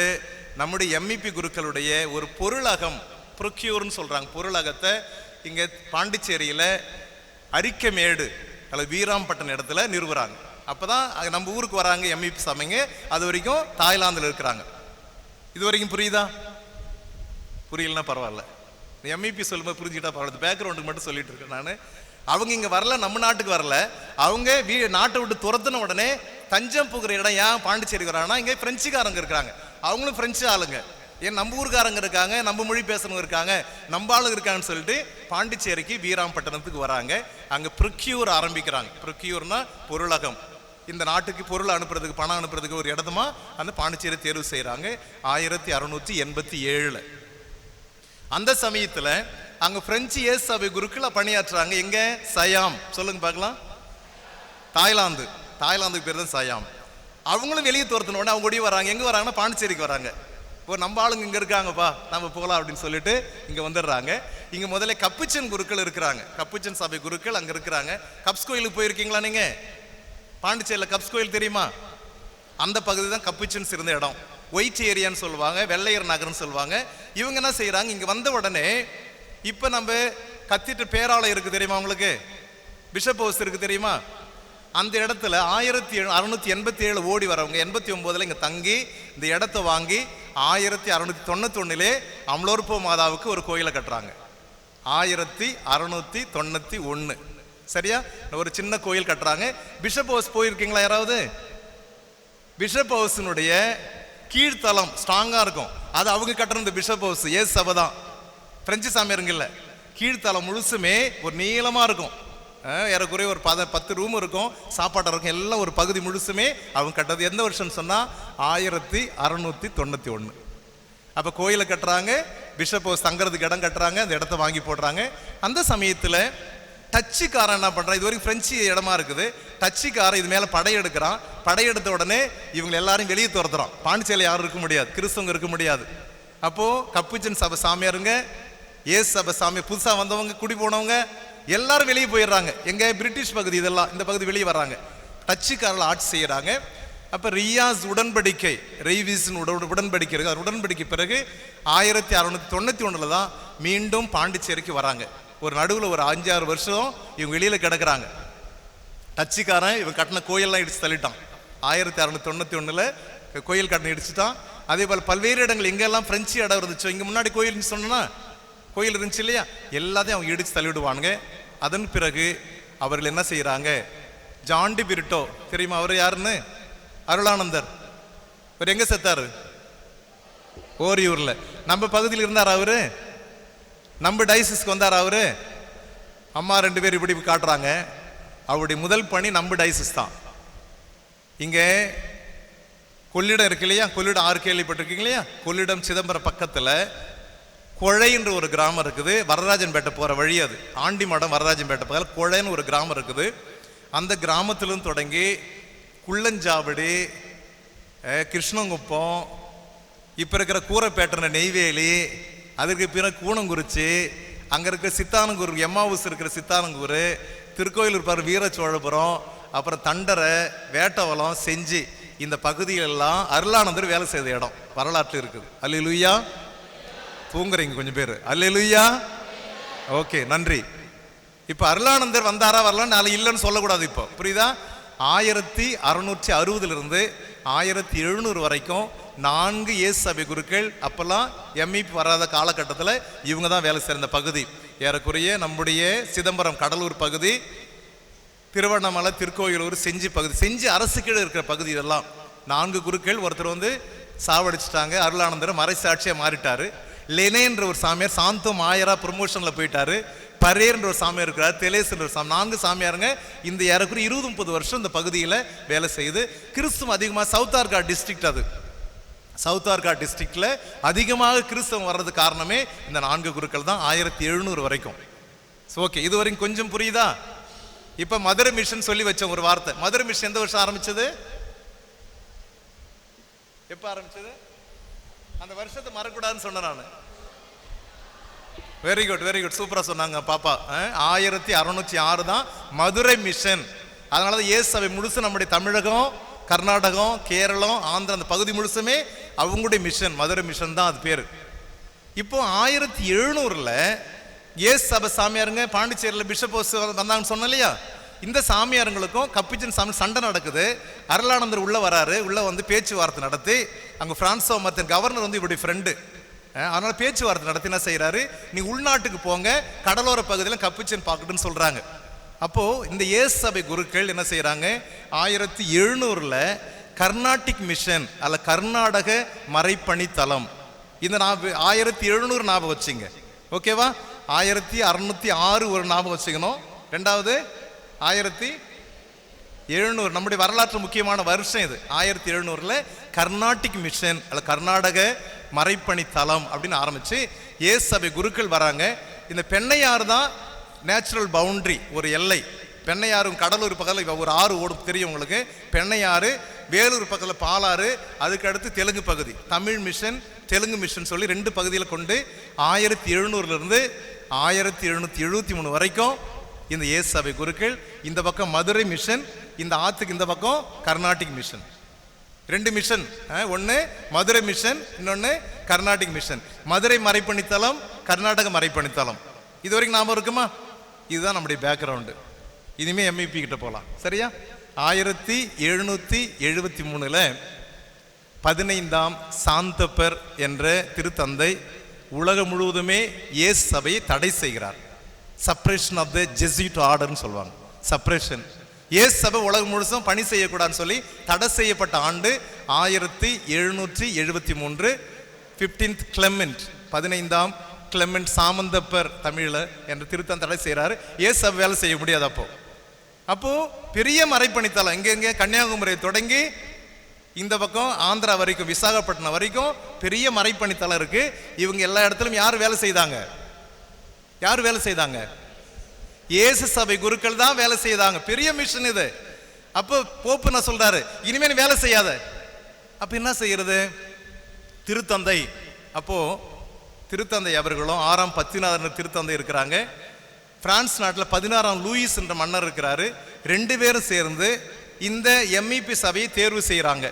நம்முடைய எம்இபி குருக்களுடைய ஒரு பொருளகம், ப்ரொக்யூர்னு சொல்றாங்க, பொருளகத்தை இங்க பாண்டிச்சேரியில அரிக்கமேடு அல்லது வீராம்பட்டின இடத்துல நிறுவுறாங்க. அப்பதான் நம்ம ஊருக்கு வராங்க எம்இபி சமைங்க. அது வரைக்கும் தாய்லாந்துல இருக்கிறாங்க. இது வரைக்கும் புரியுதா? புரியலன்னா பரவாயில்ல, எம்இபி சொல்லும்போது புரிஞ்சுக்கிட்டா பரவாயில்ல. பேக்ரவுண்டுக்கு மட்டும் சொல்லிட்டு இருக்கேன் நான். அவங்க இங்க வரல, நம்ம நாட்டுக்கு வரல. அவங்க நாட்டை விட்டு துரத்துன உடனே தஞ்சம் புகிற இடம் ஏன் பாண்டிச்சேரி வராங்கன்னா, இங்க பிரெஞ்சுக்காரங்க இருக்காங்க, அவங்களும் பிரெஞ்சு ஆளுங்க. ஏன் நம்ம ஊருக்காரங்க இருக்காங்க, நம்ம மொழி பேசுறவங்க இருக்காங்க, நம்ம ஆளுங்க இருக்காங்கன்னு சொல்லிட்டு பாண்டிச்சேரிக்கு வீராம்பட்டினத்துக்கு வராங்க. அங்க ப்ரொக்யூர் ஆரம்பிக்கிறாங்க. ப்ரொக்யூர்னா பொருளகம். இந்த நாட்டுக்கு பொருள் அனுப்புறதுக்கு, பணம் அனுப்புறதுக்கு ஒரு இடமா அந்த பாண்டிச்சேரி தேர்வு செய்யறாங்க 1687. அந்த சமயத்துல அங்க பிரெஞ்சு ஏசு சபை குருக்கள் பணியாற்றுறாங்க. எங்க? சயாம். சொல்லுங்க பார்க்கலாம். தாய்லாந்துக்கு பேர் தான் சயாம். அவங்களும் வெளியே துரத்தின உடனே அவங்க ஓடி வராங்க. எங்க வராங்கன்னா பாண்டிச்சேரிக்கு வராங்க. இப்போ நம்ம ஆளுங்க இங்க இருக்காங்கப்பா, நம்ம போகலாம் அப்படின்னு சொல்லிட்டு இங்க வந்துடுறாங்க. இங்க முதல்ல கப்புச்சன் குருக்கள் இருக்கிறாங்க, கப்புச்சன் சபை குருக்கள் அங்க இருக்கிறாங்க. கப்ஸ் கோயிலுக்கு போயிருக்கீங்களா நீங்க? பாண்டிச்சேரியில் கப்ஸ் கோயில் தெரியுமா? அந்த பகுதி தான் கப்புச்சன்ஸ் இருந்த இடம். ஒயிட் ஏரியான்னு சொல்லுவாங்க, வெள்ளையர் நகர்னு சொல்லுவாங்க. இவங்க என்ன செய்யறாங்க, இங்க வந்த உடனே இப்ப நம்ம கத்திட்டு பேராளம் இருக்கு தெரியுமா உங்களுக்கு? பிஷப் ஹவுஸ் இருக்கு தெரியுமா? அந்த இடத்துல 1687 ஓடி வரவங்க 89 இங்க தங்கி இந்த இடத்த வாங்கி 1691 அம்லோர்போ மாதாவுக்கு ஒரு கோயிலை கட்டுறாங்க. 1691 சரியா? ஒரு சின்ன கோயில் கட்டுறாங்க. பிஷப் ஹவுஸ் போயிருக்கீங்களா யாராவது? பிஷப் ஹவுஸினுடைய கீழ்த்தளம் ஸ்ட்ராங்கா இருக்கும். அது அவங்க கட்டுறது பிஷப் ஹவுஸ். ஏசு சபை தான், பிரெஞ்சு சாமியாருங்கல்ல. கீழ்த்தளம் முழுசுமே ஒரு நீளமா இருக்கும். ஏறக்குறைய ஒரு 10 ரூம் இருக்கும், சாப்பாடு இருக்கும், எல்லாம் ஒரு பகுதி முழுசுமே அவங்க கட்டுறது. எந்த வருஷம் சொன்னா 1691. அப்ப கோயிலை கட்டுறாங்க, பிஷப் ஹவுஸ் தங்குறதுக்கு இடம் கட்டுறாங்க, அந்த இடத்த வாங்கி போடுறாங்க. அந்த சமயத்துல டச்சுக்காரன் என்ன பண்றான், இது வரைக்கும் பிரெஞ்சு இடமா இருக்குது, டச்சுக்காரன் இது மேல படையெடுக்கிறான். படையெடுத்த உடனே இவங்க எல்லாரும் வெளியே துரத்துறான். பாண்டிச்சேரியில் யாரும் இருக்க முடியாது, கிறிஸ்தவங்க இருக்க முடியாது. அப்போ கப்புச்சன் சபை சாமியாருங்க, ஏசு சபை சாமியார், புதுசா வந்தவங்க, குடி போனவங்க எல்லாரும் வெளியே போயிடுறாங்க. எங்க? பிரிட்டிஷ் பகுதி, இதெல்லாம் இந்த பகுதி வெளியே வர்றாங்க. டச்சுக்காரில் ஆட்சி செய்யறாங்க. அப்ப ரியாஸ் உடன்படிக்கை, ரெய்விஸ் உடன்படிக்கை இருக்கு. உடன்படிக்கை பிறகு 1691 தான் மீண்டும் பாண்டிச்சேரிக்கு வராங்க. ஒரு நடுவில் ஒரு 5-6 வருஷம் இவங்க வெளியில கிடக்குறாங்க. டச்சுக்காரன் இவங்க கட்டின கோயிலெல்லாம் இடிச்சு தள்ளிட்டான். 1691 கோயில் கட்டின இடிச்சுட்டான். அதே போல் பல்வேறு இடங்கள் எங்கெல்லாம் பிரெஞ்சு இடம் இருந்துச்சோ, இங்க முன்னாடி கோயில் சொன்னா கோயில் இருந்துச்சு இல்லையா, எல்லாத்தையும் அவங்க இடிச்சு தள்ளிவிடுவாங்க. அதன் பிறகு அவர்கள் என்ன செய்யறாங்க, ஜாண்டி பிரிட்டோ தெரியுமா? அவர் யாருன்னு? அருளானந்தர். அவர் எங்க செத்தாரு? ஓரியூர்ல. நம்ம பகுதியில் இருந்தார் அவரு, நம்ம டைசிஸ்க்கு வந்தார் அவரு. அம்மா 2 பேர் இப்படி காட்டுறாங்க. அவருடைய முதல் பணி நம்ம டைசிஸ் தான். இங்க கொள்ளிடம் இருக்கு இல்லையா, கொள்ளிடம் ஆறு கேள்விப்பட்டிருக்கீங்க இல்லையா? கொள்ளிடம் சிதம்பரம் பக்கத்துல கொழைன்ற ஒரு கிராமம் இருக்குது. வரராஜன்பேட்டை போற வழி அது. ஆண்டிமடம் வரராஜன்பேட்டை பக்கத்தில் கொழைன்னு ஒரு கிராமம் இருக்குது. அந்த கிராமத்திலும் தொடங்கி குள்ளஞ்சாவடி, கிருஷ்ணங்குப்பம், இப்ப இருக்கிற கூரைப்பேட்டை, நெய்வேலி, அதுக்கு பிறகு கூனங்குறிச்சி, அங்க இருக்கிற சித்தானங்கூர், எம்மாவூஸ் இருக்கிற சித்தானங்கூர், திருக்கோயில் இருப்பார் வீரச்சோழபுரம், அப்புறம் தண்டரை, வேட்டவலம், செஞ்சி, இந்த பகுதியெல்லாம் அருளானந்தர் வேலை செய்த இடம் வரலாற்று இருக்குது. அல்லேலூயா. தூங்குறீங்க கொஞ்சம் பேர். அல்லேலூயா. ஓகே, நன்றி. இப்ப அருளானந்தர் வந்தாரா வரலாம், நாளை இல்லைன்னு சொல்லக்கூடாது. இப்போ புரியுதா? 1660 இருந்து 1700 வரைக்கும் 4 ஏசு சபை குருக்கள். அப்பெல்லாம் எம்இபி வராத காலகட்டத்தில் இவங்க தான் வேலை சேர்ந்த பகுதி. ஏறக்குறைய நம்முடைய சிதம்பரம் கடலூர் பகுதி, திருவண்ணாமலை, திருக்கோயிலூர், செஞ்சி பகுதி, செஞ்சி அரசு கீழே இருக்கிற பகுதி. இதெல்லாம் 4 குருக்கள். ஒருத்தர் வந்து சாவடிச்சிட்டாங்க, அருளானந்தர் மறைசாட்சியா மாறிட்டாரு. லெனேன்ற ஒரு சாமியார் சாந்தோ மாயரா ப்ரொமோஷன்ல போயிட்டாரு. பரேர்ன்ற ஒரு சாமியார் இருக்கிறார், தெலேஸ்ன்ற ஒரு 4 சாமியாருங்க இந்த ஏறக்குறைய 20-30 வருஷம் இந்த பகுதியில் வேலை செய்து கிறிஸ்துவம் அதிகமாக சவுத் ஆர்காட் டிஸ்ட்ரிக்ட், அது சவுத் ஆர்காட் டிஸ்ட்ரிக்ட்ல அதிகமாக கிறிஸ்தவம் வர்றது காரணமே இந்த 4 குருக்கள் தான். 1700 வரைக்கும். ஓகே, இது வரைக்கும் கொஞ்சம் புரியுதா? இப்ப மதுரை மிஷன் சொல்லி வச்ச ஒரு வார்த்தை. மதுரை மிஷன் எந்த வருஷம் ஆரம்பிச்சது? எப்ப ஆரம்பிச்சது? அந்த வருஷத்தை மறக்கூடாதுன்னு சொன்னேன் நான். வெரி குட் வெரி குட், சூப்பரா சொன்னாங்க பாப்பா. 1606 தான் மதுரை மிஷன். அதனாலதான் இயேசு சபை முழுசு நம்முடைய தமிழகம், கர்நாடகம், கேரளம், ஆந்திரா அந்த பகுதி முழுசுமே அவங்களுடைய மிஷன், மதுரை மிஷன் தான் அது பேரு. இப்போ 1700ல் இயேசு சபை சாமியாருங்க பாண்டிச்சேரியில் பிஷப் வந்தாங்கன்னு சொன்ன இல்லையா, இந்த சாமியாருங்களுக்கும் கப்பிச்சன் சாமி சண்டை நடக்குது. அருளானந்தர் உள்ள வராரு, உள்ள வந்து பேச்சுவார்த்தை நடத்தி, அங்கே பிரான்சோ மத்திய கவர்னர் வந்து இவருடைய ஃப்ரெண்டு, அதனால பேச்சுவார்த்தை நடத்தி என்ன செய்யறாரு, நீ உள்நாட்டுக்கு போங்க, கடலோர பகுதியில் கப்பிச்சன் பார்க்கட்டுன்னு சொல்றாங்க. அப்போ இந்த இயேசு சபை குருக்கள் என்ன செய்யறாங்க, 1700ல் கர்நாடிக் மிஷன் அல்ல கர்நாடக மறைப்பணி தலம், இந்த 1700 ஞாபகம் வச்சுங்க, ஓகேவா? 1606 ஒரு ஞாபகம் வச்சுக்கணும். ரெண்டாவது 1700 நம்முடைய வரலாற்று முக்கியமான வருஷம் இது. 1700ல் கர்நாடிக் மிஷன் அல்ல கர்நாடக மறைப்பணி தலம் அப்படின்னு ஆரம்பிச்சு இயேசு சபை குருக்கள் வராங்க. இந்த பெண்ணையாறு தான் நேச்சுரல் பவுண்டரி, ஒரு எல்லை. பெண்ணையாறும் கடலூர் பக்கத்தில் ஒரு ஆறு ஓடும், தெரியும் உங்களுக்கு. பெண்ணையாறு, வேலூர் பக்கத்தில் பாலாறு, அதுக்கு அடுத்து தெலுங்கு பகுதி, தமிழ் மிஷன் தெலுங்கு மிஷன் சொல்லி 2 பகுதியில் கொண்டு 1700லிருந்து 1773 வரைக்கும் இந்த இயேசு சபை குருக்கள், இந்த பக்கம் மதுரை மிஷன், இந்த ஆத்துக்கு இந்த பக்கம் கர்நாடிக் மிஷன், 2 மிஷன். ஒன்று மதுரை மிஷன், இன்னொன்று கர்நாடிக் மிஷன். மதுரை மறைப்பணித்தலம், கர்நாடக மறைப்பணித்தலம். இது வரைக்கும் நாம இருக்குமா? இதுதான் நம்முடைய பேக்ரவுண்டு. இனிமே எம்இபி கிட்ட போகலாம், சரியா? 1773ல் 15ஆம் சாந்தப்பர் என்ற திருத்தந்தை உலகம் முழுவதுமே இயேசு சபையை தடை செய்கிறார். சப்ரேஷன் ஆஃப் த ஜெசுயிட் ஆர்டர்னு சொல்லுவாங்க. சப்ரேஷன், இயேசு சபை உலகம் முழுசும் பணி செய்யக்கூடாதுன்னு சொல்லி தடை செய்யப்பட்ட ஆண்டு 1773. 15th கிளெமெண்ட், 15ஆம் கிளெமெண்ட் சாமந்தப்பர் தமிழில் என்ற திருத்தந்தை தடை செய்கிறாரு. இயேசு சபை வேலை செய்ய முடியாது. அப்போ பெரிய மறைப்பணித்தலம் எங்க கன்னியாகுமரியை தொடங்கி இந்த பக்கம் ஆந்திரா வரைக்கும், விசாகப்பட்டினம் வரைக்கும் பெரிய மறைப்பணித்தலம் இருக்கு. இவங்க எல்லா இடத்துலையும் யார் வேலை செய்தாங்க? யார் வேலை செய்தாங்க? இயேசு சபை குருக்கள் தான் வேலை செய்தாங்க. பெரிய மிஷன் இது. அப்போ போப்பு என்ன சொல்றாரு, இனிமே நீ வேலை செய்யாத. அப்ப என்ன செய்யறது? திருத்தந்தை, அப்போ திருத்தந்தை அவர்களும் 6ஆம் 14 திருத்தந்தை இருக்கிறாங்க. பிரான்ஸ் நாட்டில் 16ஆம் லூயிஸ் என்ற மன்னர் இருக்கிறாரு. 2 பேரும் சேர்ந்து இந்த எம்இபி சபையை தேர்வு செய்யறாங்க.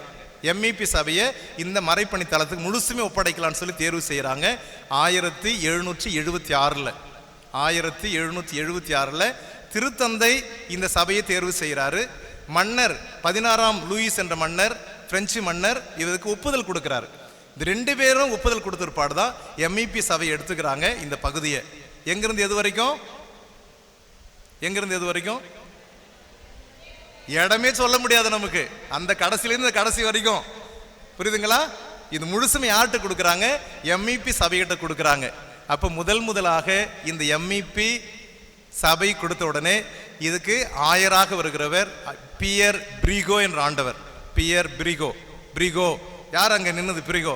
எம்இபி சபையை இந்த மறைப்பணி தளத்துக்கு முழுசுமே ஒப்படைக்கலான்னு சொல்லி தேர்வு செய்யறாங்க. 1776ல் திருத்தந்தை இந்த சபையை தேர்வு செய்கிறாரு. மன்னர் 16ஆம் லூயிஸ் என்ற மன்னர், பிரெஞ்சு மன்னர், இவருக்கு ஒப்புதல் கொடுக்கிறாரு. இந்த 2 பேரும் ஒப்புதல் கொடுத்திருப்பாடு தான் எம்இபி சபையை எடுத்துக்கிறாங்க. இந்த பகுதியை எங்கிருந்து எது வரைக்கும், எங்கிருந்து எது வரைக்கும் இடமே சொல்ல முடியாது நமக்கு, அந்த கடைசியிலிருந்து கடைசி வரைக்கும், புரியுதுங்களா? இது முழுசுமே யார்கிட்ட கொடுக்குறாங்க? எம்இபி சபைகிட்ட கொடுக்குறாங்க. அப்போ முதலாக இந்த எம்இபி சபை கொடுத்த உடனே இதுக்கு ஆயராக வருகிறவர் பியர் பிரிகோ என்ற ஆண்டவர். பியர் பிரிகோ. பிரிகோ யார் அங்கே நின்னது? பிரிகோ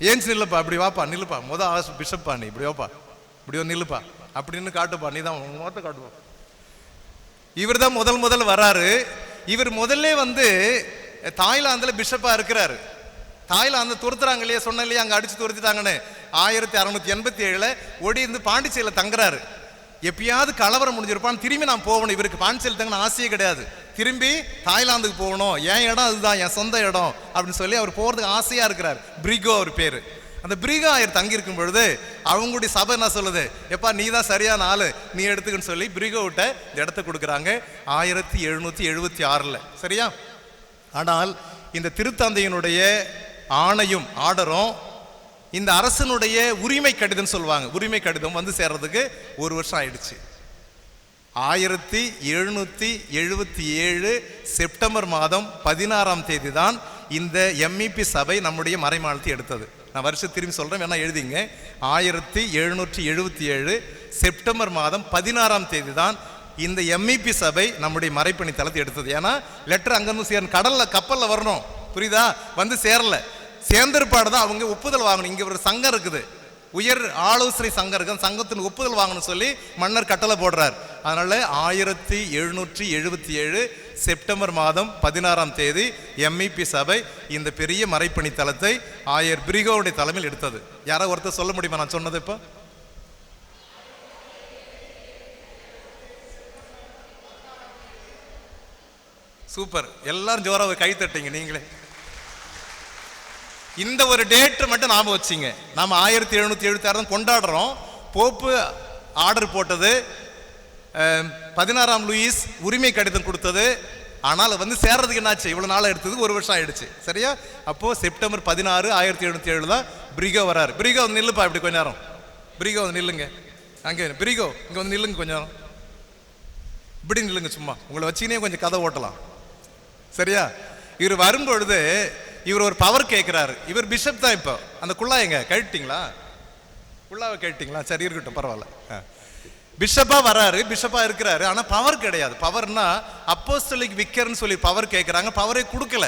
ஏன் நில்லுப்பா, அப்படி வாப்பா, நில்லுப்பா, பிஷப்பா, நீ இப்படி வாப்பா, இப்படியோ நில்லுப்பா அப்படின்னு காட்டுப்பா, நீ தான் முகத்தை காட்டுப்பா. இவர் தான் முதல் வராரு. இவர் முதல்ல வந்து தாய்லாந்தில் பிஷப்பா இருக்கிறாரு. தாய்லாந்து துரத்துறாங்க இல்லையா, சொன்ன இல்லையா, அங்கே அடிச்சு துரத்திட்டாங்கன்னு. 1687 ஓடி இருந்து பாண்டிச்சேரியில் தங்குறாரு. எப்பயாவது கலவரம் முடிஞ்சிருப்பான்னு திரும்பி நான் போகணும், இவருக்கு பாண்டிச்சேரி தங்கன்னு ஆசையே கிடையாது, திரும்பி தாய்லாந்துக்கு போகணும், என் இடம் அதுதான், என் சொந்த இடம் அப்படின்னு சொல்லி அவர் போகிறதுக்கு ஆசையாக இருக்கிறார். பிரிகோ அவர் பேர். அந்த பிரிகோ ஆயர் தங்கியிருக்கும் பொழுது அவங்களுடைய சபை என்ன சொல்லுது, எப்பா நீ தான் சரியான ஆளு, நீ எடுத்துக்கன்னு சொல்லி பிரிகோவிட்ட இந்த இடத்த கொடுக்குறாங்க 1776. சரியா? ஆனால் இந்த திருத்தந்தையினுடைய ஆணையும் ஆர்டரும் இந்த அரசனுடைய உரிமை கடிதம் சொல்லுவாங்க, உரிமை கடிதம் வந்து சேர்றதுக்கு 1 வருஷம் ஆயிடுச்சு. 1777 செப்டம்பர் மாதம் 16ஆம் தேதி தான் இந்த எம்இபி சபை நம்முடைய மறைமாலத்தை எடுத்தது. நான் வருஷம் திரும்பி சொல்றேன், வேணா எழுதிங்க. 1777 செப்டம்பர் மாதம் 16ஆம் தேதி தான் இந்த எம்இபி சபை நம்முடைய மறைப்பணி தளத்தை எடுத்தது. ஏன்னா லெட்டர் அங்கிருந்து சேரணும், கடல்ல கப்பல்ல வரணும், புரியுதா? வந்து சேரல, சேர்ந்திருப்பாடு தான் அவங்க ஒப்புதல் வாங்கணும். இங்க ஒரு சங்கம் இருக்குது, உயர் ஆலோசனை சங்கம் இருக்கு, சங்கத்தின் ஒப்புதல் வாங்கணும்னு சொல்லி மன்னர் கட்டளை போடுறார். அதனால 1777 செப்டம்பர் மாதம் 16ஆம் தேதி MEP சபை இந்த பெரிய மறைப்பணி தலத்தை ஆயர் பிரிகோவுடைய தலைமையில் எடுத்தது. யாரோ ஒருத்தர் சொல்ல முடியுமா நான் சொன்னது? இப்போ சூப்பர், எல்லாரும் ஜோரா கை தட்டிங்க நீங்களே. இந்த ஒரு டேட் மட்டும் நாம வச்சிங்க. நாம 1776 கொண்டாடுறோம். போப்பு ஆர்டர் போட்டது, 16ஆம் லூயிஸ் உரிமை கடிதம் கொடுத்தது. ஆனால் வந்து சேர்றதுக்கு என்னாச்சு, இவ்வளவு நாள் எடுத்தது, ஒரு வருஷம் ஆயிடுச்சு. சரியா? அப்போ செப்டம்பர் 16 1707 தான் பிரிகோ வராரு. பிரிகோ வந்து நில்லுப்பா இப்படி கொஞ்ச நேரம். பிரிகோ வந்து நில்லுங்க அங்கே. பிரிகோ இங்க வந்து நில்லுங்க கொஞ்ச நேரம். இப்படி நில்லுங்க, சும்மா உங்களை வச்சுக்கினே கொஞ்சம் கதை ஓட்டலாம். சரியா? இவர் வரும்பொழுது இவர் ஒரு பவர் கேட்கிறாரு. இவர் பிஷப் தான். இப்போ அந்த குள்ளாயங்க கழட்டிங்களா? குள்ளாவை கழட்டிங்களா? சரி இருக்கட்டும், பரவாயில்ல. பிஷப்பா வராரு, பிஷப்பா இருக்கிறாரு. ஆனா பவர் கிடையாது. பவர்னா அப்போஸ்தலிக் விக்கர்னு சொல்லி பவர் கேட்கிறாங்க, பவரே கொடுக்கல.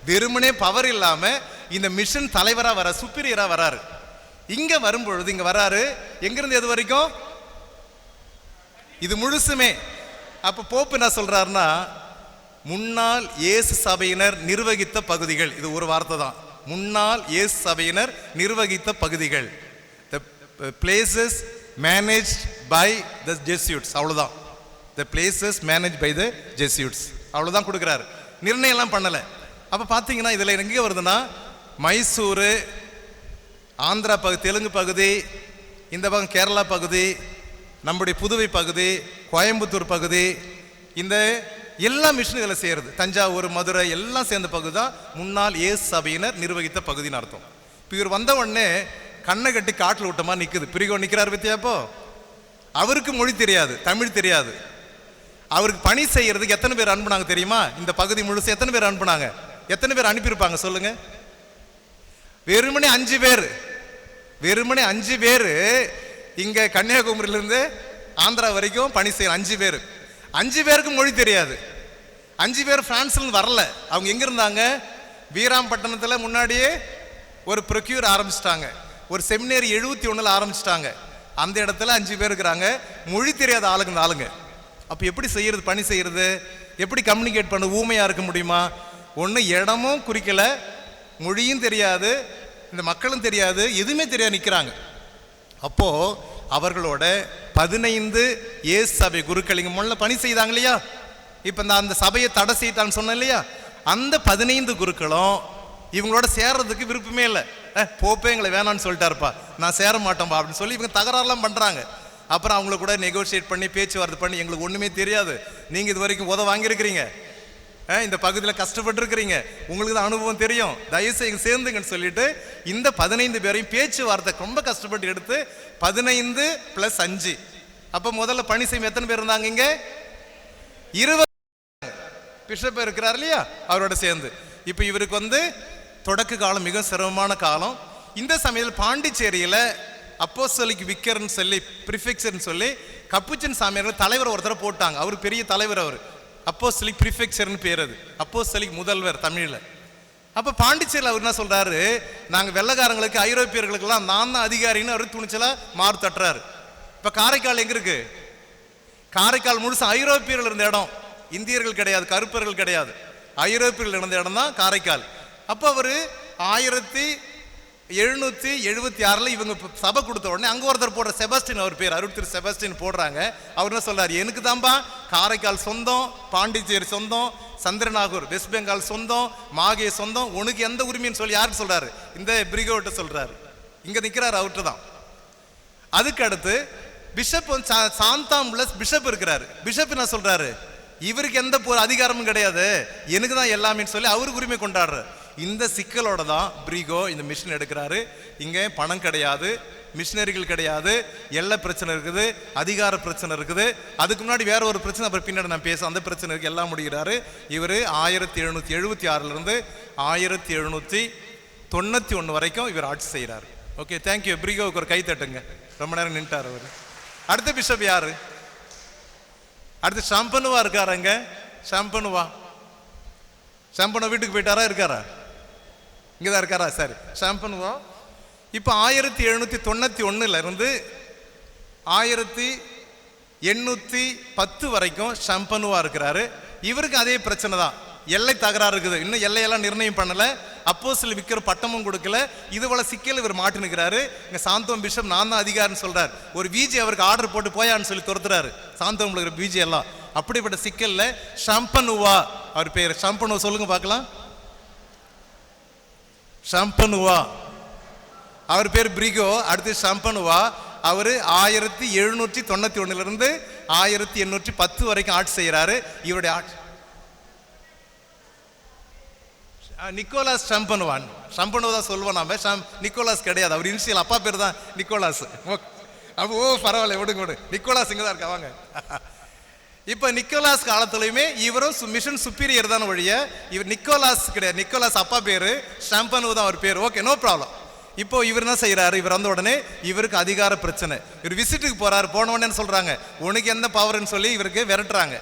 வெறுமனே பவர் இல்லாம இந்த மிஷன் தலைவரா வர, சுப்பீரியரா வராரு. இங்க வரும்பொழுது இங்க வராரு. எங்கிருந்து எது வரைக்கும்? இது முழுசுமே. அப்ப போப்பு என்ன சொல்றாருன்னா, முன்னாள் இயேசு சபையினர் நிர்வகித்த பகுதிகள். இது ஒரு வார்த்தை தான். முன்னாள் இயேசு சபையினர் நிர்வகித்த பகுதிகள், the places managed by the Jesuits. அவ்வளவுதான். the places managed by the Jesuits. அவ்வளவுதான் கொடுக்கிறாரு. நிர்ணயம் எல்லாம் பண்ணல. அப்ப பாத்தீங்கன்னா இதுல எங்க வருதுன்னா, மைசூரு, ஆந்திரா பகுதி, தெலுங்கு பகுதி, இந்த பக்கம் கேரளா பகுதி, நம்முடைய புதுவை பகுதி, கோயம்புத்தூர் பகுதி, இந்த எல்லா மிஷின் இதில் சேருது. தஞ்சாவூர், மதுரை எல்லாம் சேர்ந்த பகுதி தான் முன்னாள் இயேசு சபையினர் நிர்வகித்த பகுதின்னு அர்த்தம். இப்போ இவர் வந்த உடனே கண்ணை கட்டி காட்டில் விட்டமா நிற்குது. பிரிகோ நிற்கிறார் பத்தியாப்போ. அவருக்கு மொழி தெரியாது, தமிழ் தெரியாது. அவருக்கு பணி செய்யறதுக்கு எத்தனை பேர் அனுப்புனாங்க தெரியுமா? இந்த பகுதி முழுசு எத்தனை பேர் அனுப்புனாங்க? எத்தனை பேர் அனுப்பியிருப்பாங்க சொல்லுங்க? வெறுமனே 5 பேர். வெறுமனே 5 பேர் இங்க கன்னியாகுமரியிலிருந்து ஆந்திரா வரைக்கும் பணி செய்ய 5 பேர். 5 பேருக்கு மொழி தெரியாது. 5 பேர் பிரான்ஸ்ல வரல. அவங்க எங்க இருந்தாங்க? வீராம்பட்டினத்துல முன்னாடியே ஒரு ப்ரொக்யூர் ஆரம்பிச்சிட்டாங்க. ஒரு செமினரி 71 ஆரம்பிச்சிட்டாங்க. அந்த இடத்துல 5 பேர் இருக்கிறாங்க. மொழி தெரியாத ஆளுங்க. அப்ப எப்படி செய்யறது? பணி செய்யறது எப்படி? கம்யூனிகேட் பண்ண? ஊமையா இருக்க முடியுமா? ஒண்ணு இடமும் குறிக்கல, மொழியும் தெரியாது, இந்த மக்களும் தெரியாது, எதுவுமே தெரியாது, நிக்கிறாங்க. அப்போ அவர்களோட 15 இயேசு சபை குருக்கள் இங்க முன்ன பணி செய்தாங்க இல்லையா? இப்ப அந்த சபையை தடை செய்தான்னு சொன்ன இல்லையா? அந்த 15 குருக்களும் இவங்களோட சேர்றதுக்கு விருப்பமே இல்லை. போப்பே எங்களை வேணான்னு சொல்லிட்டாருப்பா, நான் சேர மாட்டோம்பா அப்படின்னு சொல்லி இவங்க தகராறுலாம் பண்றாங்க. அப்புறம் அவங்கள கூட நெகோசியேட் பண்ணி பேச்சுவார்த்தை பண்ணி, எங்களுக்கு ஒண்ணுமே தெரியாது, நீங்க இது வரைக்கும் உதவ வாங்கியிருக்கிறீங்க, இந்த பகுதியில் கஷ்டப்பட்டு இருக்கிறீங்க, உங்களுக்கு தான் அனுபவம் தெரியும், தயவுசெய்து சேர்ந்துங்கன்னு சொல்லிட்டு இந்த 15 பேரையும் பேச்சுவார்த்தை ரொம்ப கஷ்டப்பட்டு எடுத்து 15 + 5. அப்ப முதல்ல பணி செய்யும் எத்தனை பேர் இருந்தாங்க? இங்க 20 பிஷப் இருக்கிறார் இல்லையா, அவரோட சேர்ந்து. இப்ப இவருக்கு தொடக்க காலம் மிக சிரமமான காலம். இந்த சமயத்தில் பாண்டிச்சேரியில அப்போஸ்தலிக் விக்கர்னு சொல்லி, பிரிஃபெக்சர்னு சொல்லி கப்புச்சின் சாமியார்கள் தலைவர் ஒருத்தர் போட்டாங்க. அவர் பெரிய தலைவர். அவர் அப்போஸ்தலிக் பிரிஃபெக்சர்னு பேர். அது அப்போஸ்தலிக் முதல்வர் தமிழ்ல. அப்ப பாண்டிச்சேரியில் அவர் என்ன சொல்றாரு, நாங்க வெள்ளக்காரங்களுக்கு, ஐரோப்பியர்களுக்கு எல்லாம் நான் தான் அதிகாரின்னு அவர் துணிச்சலா மாறு தட்டுறாரு. இப்ப காரைக்கால் எங்க இருக்கு? காரைக்கால் முழுசு ஐரோப்பியர்கள் இருந்த இடம், இந்தியர்கள் கிடையாது, கருப்பர்கள் கிடையாது, ஐரோப்பியர்கள் இருந்த இடம் தான் காரைக்கால். அப்ப அவரு 1776 இவங்க சபை கொடுத்த உடனே அங்க ஒருத்தர் போடுற செபஸ்டின், அவர் பேர் அருட்திரு செபஸ்டின் போடுறாங்க. அவர் என்ன சொல்றாரு, எனக்கு தான்பா காரைக்கால் சொந்தம், பாண்டிச்சேரி சொந்தம், சந்திரநாகூர் வெஸ்ட் பெங்கால் சொந்தம், மாகே சொந்தம், உனக்கு எந்த உரிமைன்னு சொல்லி யாருக்கு சொல்றாரு? இந்த பிரிகோட்ட சொல்றாரு. இங்க நிக்கிறாரு, அவர்கிட்ட தான். அதுக்கு அடுத்து பிஷப் சாந்தாம்புல பிஷப் இருக்கிறாரு. பிஷப் என்ன சொல்றாரு, இவருக்கு எந்த அதிகாரமும் கிடையாது, எனக்கு தான் எல்லாமே சொல்லி அவருக்கு உரிமை கொண்டாடுறாரு. இந்த சிக்கலோட தான் பிரிகோ இந்த மிஷன் எடுக்கிறாரு. இங்க பணம் கிடையாது, மிஷினரிகள் கிடையாது, எல்லை பிரச்சனை இருக்குது, அதிகார பிரச்சனை இருக்குது. அதுக்கு முன்னாடி வேற ஒரு பிரச்சனை, அப்புறம் பின்னாடி நான் பேச, அந்த பிரச்சனை இருக்கு, எல்லாம் முடிகிறாரு. இவர் 1776 இருந்து 1791 வரைக்கும் இவர் ஆட்சி செய்கிறார். Okay, thank you. பிரிகோவுக்கு ஒரு கை தட்டுங்க, ரொம்ப நேரம் நின்ட்டார் அவர். அடுத்த பிஷப் யாரு? அடுத்து ஷாம்பனுவா இருக்காருங்க. ஷாம்பனுவா வீட்டுக்கு போயிட்டாரா? இருக்காரா? இங்கதான் இருக்காரா? சரி, ஷாம்பனுவா இப்போ 1791 இருந்து 1810 வரைக்கும் ஷம்பனுவா இருக்கிறாரு. இவருக்கு அதே பிரச்சனை தான், எல்லை தகராறு இருக்குது. இன்னும் எல்லையெல்லாம் நிர்ணயம் பண்ணல, அப்போஸ்தலர் விக்கிற பட்டமும் கொடுக்கல. இது போல சிக்கல் இவர் மாட்டினுக்கிறாரு. இங்க சாந்தோம் பிஷப் நான் தான் அதிகாரின்னு சொல்றாரு. ஒரு விஜி அவருக்கு ஆர்டர் போட்டு போயான்னு சொல்லி துரத்துறாரு சாந்தோம்ல இருக்கிற விஜி எல்லாம். அப்படிப்பட்ட சிக்கல்ல ஷம்பனுவா அவர் பேர். ஷம்பனுவா சொல்லுங்க பார்க்கலாம். ஷம்பனுவா அவர் பேர் பிரிகோ. அடுத்து ஷம்பனுவா. அவரு 1791 இருந்து 1810 வரைக்கும் ஆட்சி செய்யறாரு. இவருடைய ஆட்சி நிக்கோலாஸ் ஷம்பனுவான். ஷம்பனுவா தான் சொல்லுவோம் நாம, நிக்கோலாஸ் கிடையாது. அவர் இனிஷியல் அப்பா பேர் தான் நிக்கோலாஸ். அப்போ பரவாயில்ல, விடுங்க நிக்கோலாஸ் இங்க தான் இருக்கா வாங்க. இப்ப நிக்கோலாஸ் காலத்துலயுமே இவரும் மிஷன் சுப்பீரியர் தான் ஒழிய இவர் நிக்கோலாஸ் கிடையாது. நிக்கோலாஸ் அப்பா பேரு, ஷம்பனுவா தான் அவர் பேர். Okay, no problem. இப்போ இவர் என்ன செய்யறாரு, இவர் வந்த உடனே இவருக்கு அதிகார பிரச்சனை. இவர் விசிட்டுக்கு போறாரு. போன உடனே சொல்றாங்க உனக்கு என்ன பவர்ன்னு சொல்லி இவருக்கு விரட்டுறாங்க.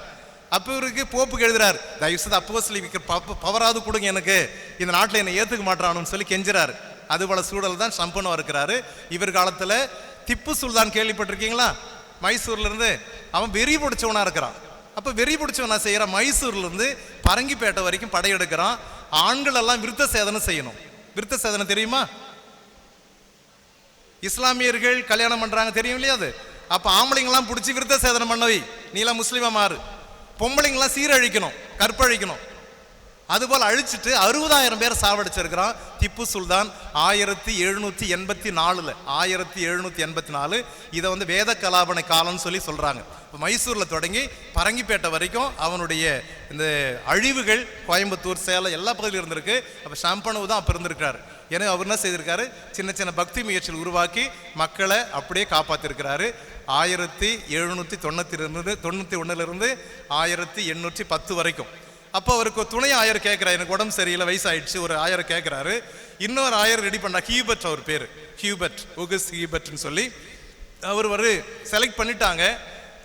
அப்போ இவருக்கு போப்புக்கு எழுதுறாரு, தயவுசெய்து அப்போஸ்தலர் பவராது கொடுங்க எனக்கு, இந்த நாட்டில் என்னை ஏத்துக்க மாட்டானுன்னு சொல்லி கெஞ்சுறாரு. அது போல சூழல் தான் ஷம்பனுவா இருக்கிறாரு. இவர் காலத்துல திப்பு சுல்தான் கேள்விப்பட்டிருக்கீங்களா? மைசூர்ல இருந்து அவன் வெறி பிடிச்சவனா இருக்கிறான். அப்ப வெறி பிடிச்சவனா செய்யறான், மைசூர்ல இருந்து பரங்கிப்பேட்டை வரைக்கும் படையெடுக்கிறான். ஆண்கள் எல்லாம் விருத்த சேதனம் செய்யணும். விருத்த சேதனம் தெரியுமா? இஸ்லாமியர்கள் கல்யாணம் பண்றாங்க, தெரியும் இல்லையா? அது அப்ப ஆம்பளைங்கெல்லாம் பிடிச்சி விருத்த சேதனம் பண்ணவை, நீலாம் முஸ்லீமா மாறு. பொம்பளைங்கெல்லாம் சீரழிக்கணும், கற்பழிக்கணும். அதுபோல் அழிச்சிட்டு 60,000 பேர் சாவடிச்சிருக்கிறான் திப்பு சுல்தான் 1784. 1784 இதை வந்து வேத கலாபனை காலம்னு சொல்லி சொல்றாங்க. இப்போ மைசூர்ல தொடங்கி பரங்கிப்பேட்டை வரைக்கும் அவனுடைய இந்த அழிவுகள் கோயம்புத்தூர், சேலம் எல்லா பகுதியிலும் இருந்திருக்கு. அப்போ ஷம்பனுவா தான் அப்போ இருந்திருக்காரு. எனவே அவர் என்ன செய்திருக்காரு, சின்ன சின்ன பக்தி முயற்சிகள் உருவாக்கி மக்களை அப்படியே காப்பாத்திருக்கிறாரு. 1791 இருந்து 1810 வரைக்கும். அப்போ அவருக்கு துணை ஆயர் கேட்கிறாரு, எனக்கு உடம்பு சரியில்லை, வயசாயிடுச்சு, ஒரு ஆயர் கேட்கிறாரு. இன்னொரு ஆயர் ரெடி பண்ணா, ஹியூபர்ட் அவர் பேரு, ஹியூபர்ட், ஒகஸ் ஹியூபர்ட்னு சொல்லி அவர் செலக்ட் பண்ணிட்டாங்க.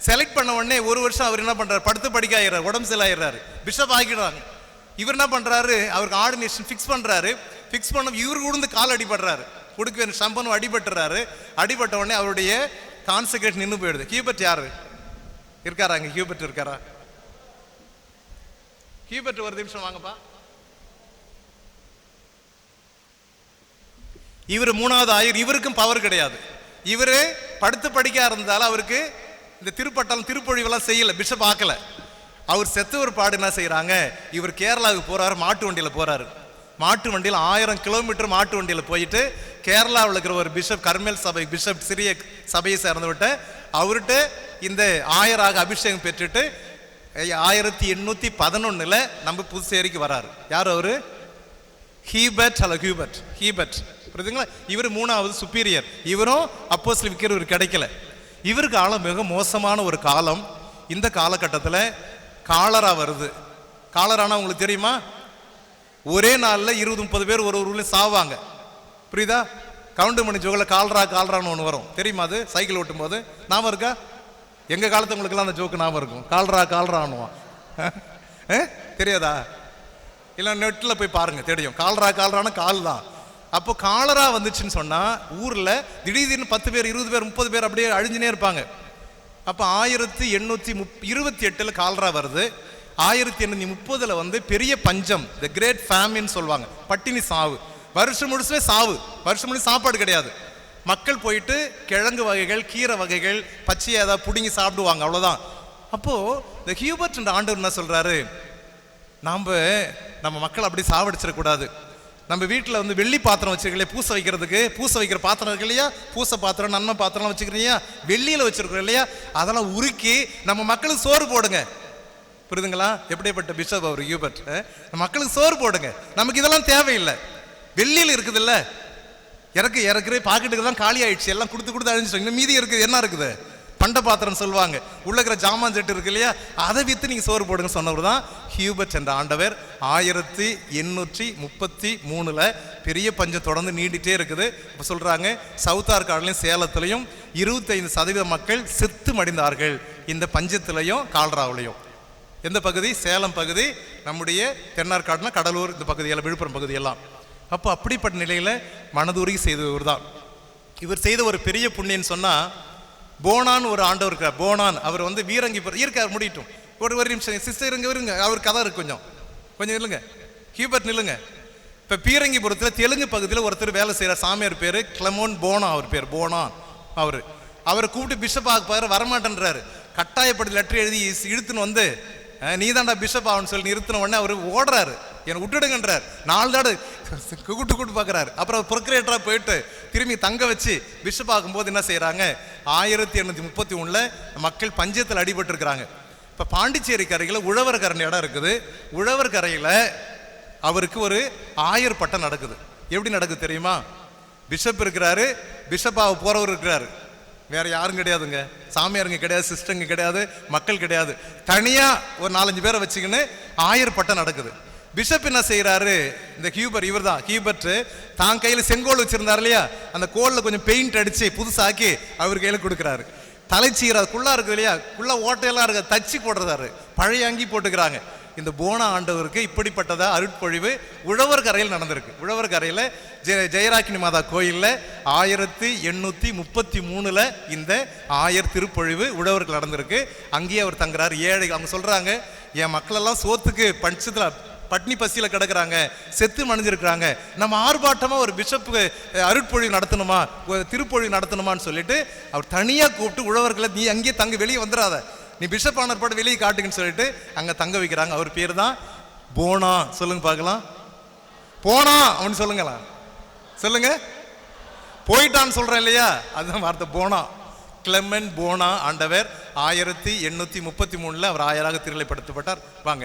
செலக்ட் பண்ண உடனே ஒரு வருஷம் அவர் என்ன பண்றாரு, படுத்து படிக்க ஆயிடுறாரு, உடம்பு சரியில்லாயிடுறாரு, பிஷப் ஆகிடுறாங்க. இவர் என்ன பண்றாரு, அவருக்கு ஆர்டினேஷன் ஃபிக்ஸ் பண்றாரு. ஃபிக்ஸ் பண்ண இவருக்கு உழுந்து கால் அடிபடுறாரு, கொடுக்க ஷம்பனுவா அடிபட்டுறாரு. அடிபட்ட உடனே அவருடைய கான்செக்ரேஷன் நின்று போயிடுது. ஹியூபர்ட் யாரு இருக்காரா அங்க? ஹியூபர்ட் இருக்காரா? ஹியூபர்ட் ஒரு நிமிஷம் வாங்கப்பா. இவர் 3வது ஆயர். இவருக்கும் பவர் கிடையாது. இவரு படுத்து படிக்க இருந்தாலும் அவருக்கு இந்த திருப்பட்டம் திருப்பொழிவெல்லாம் செய்யல, பிஷப் ஆக்கல. அவர் செத்த ஒரு பாடு என்ன செய்யறாங்க, இவர் கேரளாவுக்கு போறாரு, மாட்டு வண்டியில போறாரு. மாட்டு வண்டியில் 1000 கிலோமீட்டர் மாட்டு வண்டியில் போயிட்டு கேரளாவில் இருக்கிற ஒரு பிஷப், கர்மேல் சபை பிஷப், சிறிய சபையை சேர்ந்து விட்டு அவர்கிட்ட இந்த ஆயராக அபிஷேகம் பெற்றுட்டு 1811 நம்ம புதுச்சேரிக்கு வராரு. யார் அவரு? ஹியூபர்ட். புரியுதுங்களா? இவர் 3வது சுப்பீரியர். இவரும் அப்போஸ்தலர் விக்கிற இவர் கிடைக்கல. இவருக்கு காலம் மிக மோசமான ஒரு காலம். இந்த காலகட்டத்தில் காலரா வருது. காலரானா உங்களுக்கு தெரியுமா? ஒரே நாளில் 20-30 பேர் ஒரு ஊர்லேயும் சாவாங்க. புரியுதா? கவுண்டமணி ஜோகில் கால்ரான்னு ஒன்று வரும், தெரியுமா? அது சைக்கிள் ஓட்டும் போது ஞாபகம் இருக்கா? எங்க காலத்து உங்களுக்குலாம் அந்த ஜோக்கு ஞாபகம் இருக்கும். கால்ரான்னுவான், தெரியாதா? இல்லை நெட்டில் போய் பாருங்க, தெரியும். கால்ரான கால் தான். அப்போ காலரா வந்துச்சுன்னு சொன்னா ஊர்ல திடீர்னு 10 பேர் 20 பேர் 30 பேர் அப்படியே அழிஞ்சுனே இருப்பாங்க. அப்போ 1828 காலரா வருது. 1830 பெரிய பஞ்சம், தி கிரேட் ஃபேமின் சொல்லுவாங்க, பட்டினி சாவு. வருஷம் முழுசுமே சாவு, வருஷம் முழுசு சாப்பாடு கிடையாது. மக்கள் போயிட்டு கிழங்கு வகைகள், கீரை வகைகள், பச்சையை ஏதாவது பிடுங்கி சாப்பிடுவாங்க, அவ்வளோதான். அப்போ இந்த ஹியூபர்ட் என்ற ஆண்டவர் என்ன சொல்றாரு, நம்ம மக்கள் அப்படி சாவடிச்சிடக்கூடாது. நம்ம வீட்டில் வெள்ளி பாத்திரம் வச்சிருக்கலையே பூசை வைக்கிறதுக்கு, பூசை வைக்கிற பாத்திரம் இருக்கு இல்லையா, பூசை பாத்திரம், நன்மை பாத்திரம்லாம் வச்சுக்கிறீங்க, வெள்ளியில் வச்சிருக்கிறோம் இல்லையா, அதெல்லாம் உருக்கி நம்ம மக்களுக்கு சோறு போடுங்க. புரியுதுங்களா? எப்படிப்பட்ட பிஷப் அவர் ஹியூபர்ட். மக்களுக்கு சோறு போடுங்க, நமக்கு இதெல்லாம் தேவையில்லை. வெள்ளியில் இருக்குது இல்ல, இறக்குற பாக்கெட்டுக்கு தான் காலி ஆயிடுச்சு, எல்லாம் கொடுத்து அழிஞ்சிட்டோம். இன்னும் மீதி இருக்குது, என்ன இருக்குது? பண்ட பாத்திரம் சொல்லுவாங்க, உள்ள இருக்கிற ஜாமான் செட்டு இருக்கு இல்லையா, அதை வித்து நீங்க சோறு போடுங்க சொன்னவர் தான் ஹியூபர்ட் என்ற ஆண்டவர். 1833 பெரிய பஞ்சம் தொடர்ந்து நீடிட்டே இருக்குது. இப்போ சொல்றாங்க சவுத் ஆர்காட்லையும் சேலத்திலையும் 25% மக்கள் செத்து மடிந்தார்கள், இந்த பஞ்சத்திலையும் கால்ராவிலையும். எந்த பகுதி? சேலம் பகுதி, நம்முடைய தென்னார்காடுனா கடலூர், இந்த பகுதியெல்லாம், விழுப்புரம் பகுதியெல்லாம். அப்போ அப்படிப்பட்ட நிலையில மனதுருகி செய்தவர் தான் இவர் செய்த ஒரு பெரிய புண்ணியன்னு சொன்னா, போனான் ஒரு ஆண்டவர் இருக்கிறார். போனான் அவர் வந்து வீரங்கி இருக்கார். முடியட்டும், ஒரு நிமிஷம் சிஸ்டர் இருங்க, அவர் கதை இருக்கு, கொஞ்சம் இல்லைங்க, ஹியூபர்ட் நில்லுங்க. இப்போ பீரங்கிபுரத்தில் தெலுங்கு பகுதியில் ஒருத்தர் வேலை செய்கிறார். சாமியார் பேர் கிளமோன் போனா, அவர் பேர் போனான். அவரை கூப்பிட்டு பிஷப் ஆக பாரு, வரமாட்டேன்றாரு. கட்டாயப்படி லெட்டர் எழுதி இழுத்துன்னு வந்து, நீ தாண்டா பிஷப் ஆகுன்னு சொல்லி நிறுத்தின உடனே அவர் ஓடுறாரு, என்னை விட்டுடுங்கன்றார். 4 தாடு கூட்டு பார்க்குறாரு. அப்புறம் ப்ரொக்ரேட்டராக போயிட்டு திரும்பி தங்க வச்சு பிஷப் ஆகும்போது என்ன செய்கிறாங்க, 1831 மக்கள் பஞ்சத்தில் அடிபட்டு இருக்கிறாங்க. இப்போ பாண்டிச்சேரி கரையில் உழவர் கரை இடம் இருக்குது. உழவர் கரையில் அவருக்கு ஒரு 1000 பட்டம் நடக்குது. எப்படி நடக்குது தெரியுமா? பிஷப் இருக்கிறாரு, பிஷப்பாக போகிறவர் இருக்கிறாரு, வேற யாரும் கிடையாதுங்க, சாமியாருங்க கிடையாது, சிஸ்டருங்க கிடையாது, மக்கள் கிடையாது, தனியாக ஒரு 4-5 பேரை வச்சுக்கின்னு 1000 பட்டம் நடக்குது. பிஷப் என்ன செய்யறாரு, இந்த இவர் தான் ஹியூபர்ட், தான் கையில் செங்கோல் வச்சிருந்தாரு இல்லையா, அந்த கோலில் கொஞ்சம் பெயிண்ட் அடிச்சு புதுசாக்கி அவர் கையில் கொடுக்குறாரு. தலைச்சீரா குள்ளா இருக்கு இல்லையா, குள்ள ஓட்டையெல்லாம் இருக்கு, தச்சு போடுறாரு, பழைய அங்கி போட்டுக்கிறாங்க. இந்த போனா ஆண்டவருக்கு இப்படிப்பட்டதா அருட்பொழிவு உழவர் கரையில் நடந்திருக்கு. உழவர் கரையில் ஜெயராக்கினி மாதா கோயிலில் 1833 இந்த 1000 திருப்பொழிவு உழவர்கள் நடந்திருக்கு. அங்கேயே அவர் தங்குறாரு. ஏழை அவங்க சொல்றாங்க, என் மக்களெல்லாம் சோத்துக்கு பட்சத்தில் பட்னி பசியில் கிடக்குறாங்க, செத்து மணிஞ்சிருக்கிறாங்க, நம்ம ஆர்ப்பாட்டமாக ஒரு பிஷப்புக்கு அருட்பொழிவு நடத்தணுமா, திருப்பொழிவு நடத்தணுமான்னு சொல்லிட்டு அவர் தனியாக கூப்பிட்டு உழவர்களை, நீ அங்கேயே தங்க, வெளியே வந்துடாத, நீ பிஷப் ஆனர் பாட்டு வெளியே காட்டுங்கன்னு சொல்லிட்டு அங்கே தங்க வைக்கிறாங்க. அவர் பேர் தான் போனா. சொல்லுங்க பார்க்கலாம், போனா அவனு சொல்லுங்களா, சொல்லுங்க, போயிட்டான்னு சொல்றேன் இல்லையா, அதுதான் வார்த்தை போனா. கிளெமென் போனா ஆண்டவர் 1833 அவர் ஆயராக திருநிலைப்படுத்தப்பட்டார். வாங்க,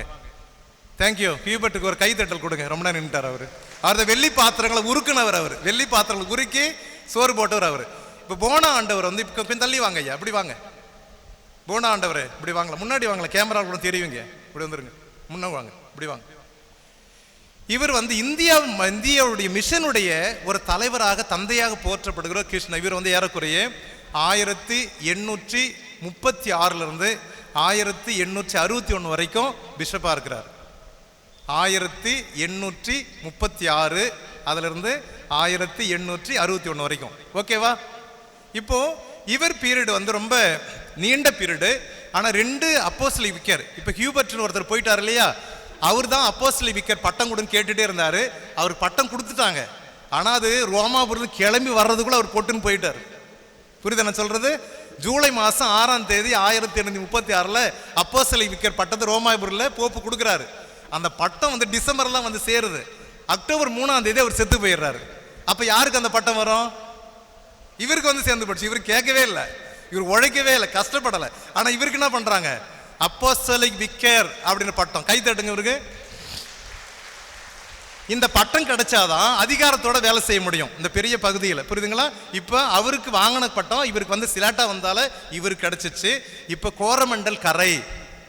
தேங்க்யூ. ஹியூபர்ட்டுக்கு ஒரு கைத்தட்டல் கொடுங்க, ரொம்ப நேரம் நின்றுட்டார் அவர். அவரது வெள்ளி பாத்திரங்களை உருக்குனவர், அவர் வெள்ளி பாத்திரங்களை உருக்கி சோறு போட்டவர் அவர். இப்போ போனா ஆண்டவர் வந்து இப்போ கொஞ்சம் தள்ளி வாங்க ஐயா, அப்படி வாங்க. போனா ஆண்டவர் இப்படி வாங்கலாம், முன்னாடி வாங்கலாம், கேமரா கூட தெரியுங்க, இப்படி வந்துருங்க, முன்னாடி வாங்க, இப்படி வாங்க. இவர் வந்து இந்தியாவுடைய மிஷனுடைய ஒரு தலைவராக, தந்தையாக போற்றப்படுகிற கிருஷ்ண. இவர் வந்து ஏறக்குறைய 1836 1861 வரைக்கும் பிஷப்பா இருக்கிறார். 1836 அதிலிருந்து 1861 வரைக்கும். ஓகேவா? இப்போ இவர் பீரியட் வந்து ரொம்ப நீண்ட பீரியடு. ஆனா 2 அப்போஸ்தலிக் விக்கர், இப்ப ஹியூபர்ட்னு ஒருத்தர் போயிட்டார் இல்லையா, அவர் தான் அப்போஸ்தலிக் விக்கர் பட்டம் கொடுன்னு கேட்டுட்டே இருந்தாரு. அவர் பட்டம் கொடுத்துட்டாங்க. ஆனா அது ரோமாபுரம் கிளம்பி வர்றதுக்குள்ள அவர் பொட்டுன்னு போயிட்டார். புரியுது நான் சொல்றது? ஜூலை மாதம் 6ஆம் தேதி 1836 அப்போஸ்தலிக் விக்கர் பட்டத்தை ரோமாபுரில் போப்பு கொடுக்குறாரு. அந்த பட்டம் வந்து டிசம்பர்லாம் வந்து சேருது. அக்டோபர் 3ஆம் தேதி அவர் செத்து போயிடுறாரு. அப்ப யாருக்கு அந்த பட்டம் வரும்? இவருக்கு வந்து சேர்ந்து போச்சு. இவர் கேட்கவே இல்லை, இவர் உழைக்கவே இல்லை, கஷ்டப்படலை. ஆனா இவருக்கு என்ன பண்றாங்க, அப்போஸ்தலிக் விக்கர் அப்படின்னு பட்டம். கை தட்டுங்க இவருக்கு. இந்த பட்டம் கிடைச்சாதான் அதிகாரத்தோட வேலை செய்ய முடியும் இந்த பெரிய பகுதியில். புரியுதுங்களா? இப்போ அவருக்கு வாங்கின பட்டம் இவருக்கு வந்து சிலாட்டா வந்தால இவருக்கு கிடைச்சிச்சு. இப்போ கோரமண்டல் கரை,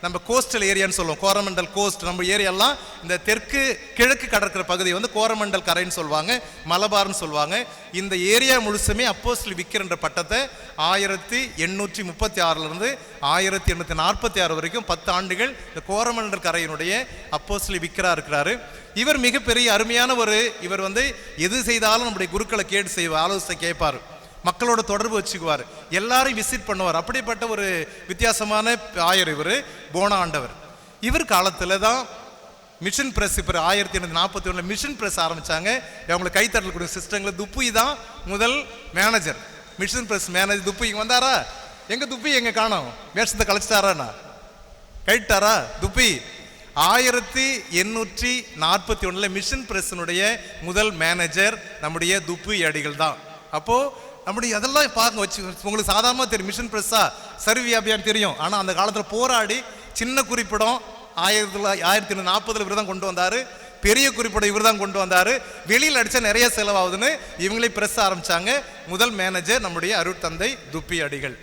நம்ம கோஸ்டல் ஏரியான்னு சொல்லுவோம், கோரமண்டல் கோஸ்ட், நம்ம ஏரியாலாம் இந்த தெற்கு கிழக்கு கடற்கரை பகுதி வந்து கோரமண்டல் கரைன்னு சொல்லுவாங்க, மலபார்னு சொல்லுவாங்க. இந்த ஏரியா முழுசுமே அப்போஸ்தலிக் விக்கர் என்ற பட்டத்தை 1836 1846 வரைக்கும் 10 ஆண்டுகள் இந்த கோரமண்டல் கரையினுடைய அப்போஸ்தலிக் விக்கரா இருக்கிறாரு. இவர் மிகப்பெரிய அருமையான இவர் வந்து எது செய்தாலும் நம்முடைய குருக்களை கேட்டு செய்வார், ஆலோசனை கேட்பார், மக்களோட தொடர்பு வச்சுக்குவார், எல்லாரையும் விசிட் பண்ணுவார். அப்படிப்பட்ட ஒரு வித்தியாசமான ஆயர் இவர் போனா ஆண்டவர். இவர் காலத்தில் தான் மிஷன் பிரஸ், இப்போ 1841 மிஷன் பிரஸ் ஆரம்பிச்சாங்க. அவங்களுக்கு கைத்தட்டல் கொடுங்க சிஸ்டங்களை. துப்புய் தான் முதல் மேனேஜர், மிஷன் பிரஸ் மேனேஜர். துப்புய் வந்தாரா? எங்க துப்புய் எங்க காணோம்? வேஷத்தை கழிச்சிட்டாரா, கைட்டாரா? துப்புய் 1841 மிஷன் பிரஸ்னுடைய முதல் மேனேஜர் நம்முடைய துப்புய் அடிகள் தான். அப்போ நம்முடைய அதெல்லாம் பார்க்க வச்சு உங்களுக்கு சாதாரணமாக தெரியும், மிஷன் பிரஸ்ஸா சர்வி அபியான் தெரியும். ஆனால் அந்த காலத்தில் போராடி சின்ன குறிப்பிடம் 1940 இவர் தான் கொண்டு வந்தார், பெரிய குறிப்பிடம் இவர் தான் கொண்டு வந்தார். வெளியில் அடித்தா நிறைய செலவாகுதுன்னு இவங்களே பிரஸ் ஆரம்பித்தாங்க. முதல் மேனேஜர் நம்முடைய அருட்தந்தை துப்பி அடிகள்.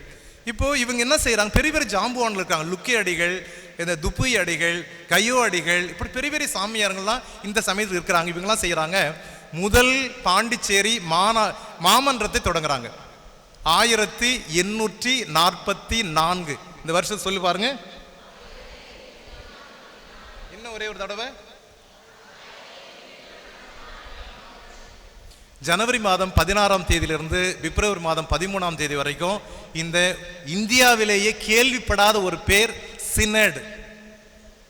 இப்போது இவங்க என்ன செய்கிறாங்க, பெரிய பெரிய ஜாம்புவான்கள் இருக்காங்க, லுக்கி அடிகள், இந்த துப்புய் அடிகள், கையோ அடிகள், இப்படி பெரிய பெரிய சாமியாருங்கள்லாம் இந்த சமயத்தில் இருக்கிறாங்க. இவங்கெல்லாம் செய்கிறாங்க, முதல் பாண்டிச்சேரி மாமன்றத்தை தொடங்குறாங்க 1844. இந்த வருஷம் சொல்லி பாருங்க, இன்னும் ஒரே ஒரு தடவை. ஜனவரி மாதம் 16ஆம் தேதியிலிருந்து பிப்ரவரி மாதம் 13ஆம் தேதி வரைக்கும் இந்த இந்தியாவிலேயே கேள்விப்படாத ஒரு பேர் சினட்,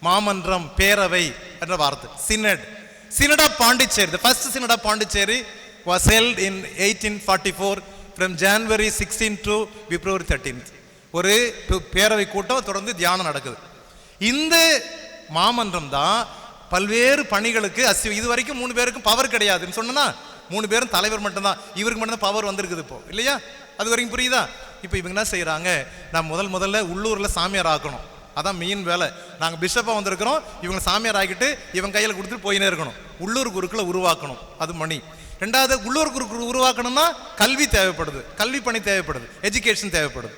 மாமன்றம், பேரவை என்ற வார்த்தை. Synod, Synod of Pondicherry. The first Synod of Pondicherry was held in 1844 from January 16 to February 13th. ஒரு பேரவை கூட்டம் தொடர்ந்து தியானம் நடக்குது. இந்த மாமன்றம் தான் பல்வேறு பணிகளுக்கு இது வரைக்கும் 3 பேருக்கும் பவர் கிடையாதுன்னு சொன்னா, 3 பேரும் தலைவர் மட்டும்தான், இவருக்கு மட்டும்தான் பவர் வந்திருக்குது இப்போ இல்லையா? அது வரைக்கும் புரியுதா? இப்போ இவங்க என்ன செய்யறாங்க, நான் முதல்ல உள்ளூர்ல சாமியார் ஆக்கணும், அதான் மெயின் வேலை. நாங்கள் பிஷப்பாக வந்திருக்கிறோம், இவங்க சாமியார் ஆகிட்டு இவங்க கையில் கொடுத்துட்டு போயினே இருக்கணும். உள்ளூர் குருக்களை உருவாக்கணும், அது மணி. ரெண்டாவது, உள்ளூர் குருக்கள் உருவாக்கணும்னா கல்வி தேவைப்படுது, கல்வி பணி தேவைப்படுது, எஜுகேஷன் தேவைப்படுது.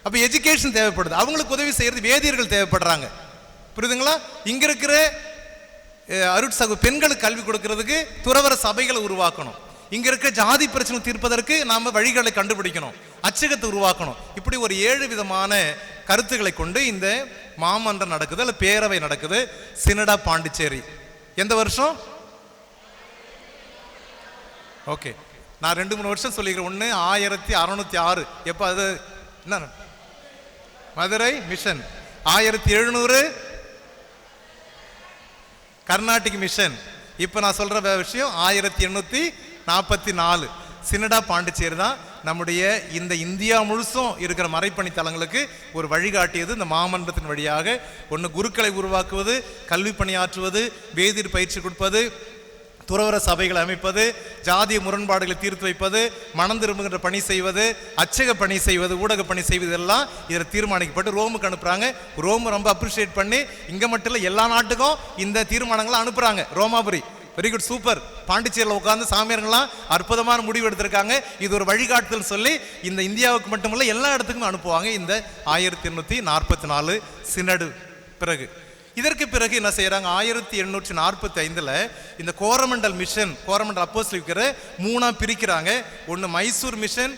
அப்போ எஜுகேஷன் தேவைப்படுது, அவங்களுக்கு உதவி செய்யறது வேதியர்கள் தேவைப்படுறாங்க. புரியுதுங்களா? இங்க இருக்கிற அருட்சகு பெண்களுக்கு கல்வி கொடுக்கறதுக்கு துறவர சபைகளை உருவாக்கணும். இங்க இருக்க ஜாதி பிரச்சனை தீர்ப்பதற்கு நாம வழிகளை கண்டுபிடிக்கணும், அச்சகத்தை உருவாக்கணும். இப்படி ஒரு 7 விதமான கருத்துக்களை கொண்டு இந்த மாமன்றம் நடக்குது, அல்ல பேரவை நடக்குது. சினட் ஆஃப் பாண்டிச்சேரி எந்த வருஷம்? ஓகே, நான் 2-3 வருஷம் சொல்லிக்கிறேன். ஒன்று 1606, எப்போ அது என்ன? மதுரை மிஷன். 1700 கர்நாடிக் மிஷன். இப்போ நான் சொல்ற விஷயம் 1844 சினட் ஆஃப் பாண்டிச்சேரி தான் நம்முடைய இந்த இந்தியா முழுசும் இருக்கிற மறைப்பணி தலங்களுக்கு ஒரு வழிகாட்டியது. இந்த மாமன்றத்தின் வழியாக ஒன்று குருக்களை உருவாக்குவது, கல்வி பணியாற்றுவது, வேதிர் பயிற்சி கொடுப்பது, துறவர சபைகளை அமைப்பது, ஜாதிய முரண்பாடுகளை தீர்த்து வைப்பது, மனம் திரும்புகின்ற பணி செய்வது, அச்சக பணி செய்வது, ஊடக பணி செய்வது, எல்லாம் இதில் தீர்மானிக்கப்பட்டு ரோமுக்கு அனுப்புறாங்க. ரோம் ரொம்ப அப்ரிஷியேட் பண்ணி இங்கே மட்டும் இல்லை எல்லா நாட்டுக்கும் இந்த தீர்மானங்களை அனுப்புறாங்க. ரோமாபுரி வெரி குட், சூப்பர். பாண்டிச்சேரியில் உட்கார்ந்து சாமியார்கள்லாம் அற்புதமான முடிவு எடுத்திருக்காங்க, இது ஒரு வழிகாட்டுதல் சொல்லி இந்த இந்தியாவுக்கு மட்டுமல்ல எல்லா இடத்துக்கும் அனுப்புவாங்க. இந்த 1844 சினடு பிறகு, இதற்கு பிறகு என்ன செய்யறாங்க, 1845 இந்த கோரமண்டல் மிஷன், கோரமண்டல் அப்போஸ்தலர் 3 பிரிக்கிறாங்க. ஒன்று மைசூர் மிஷன்,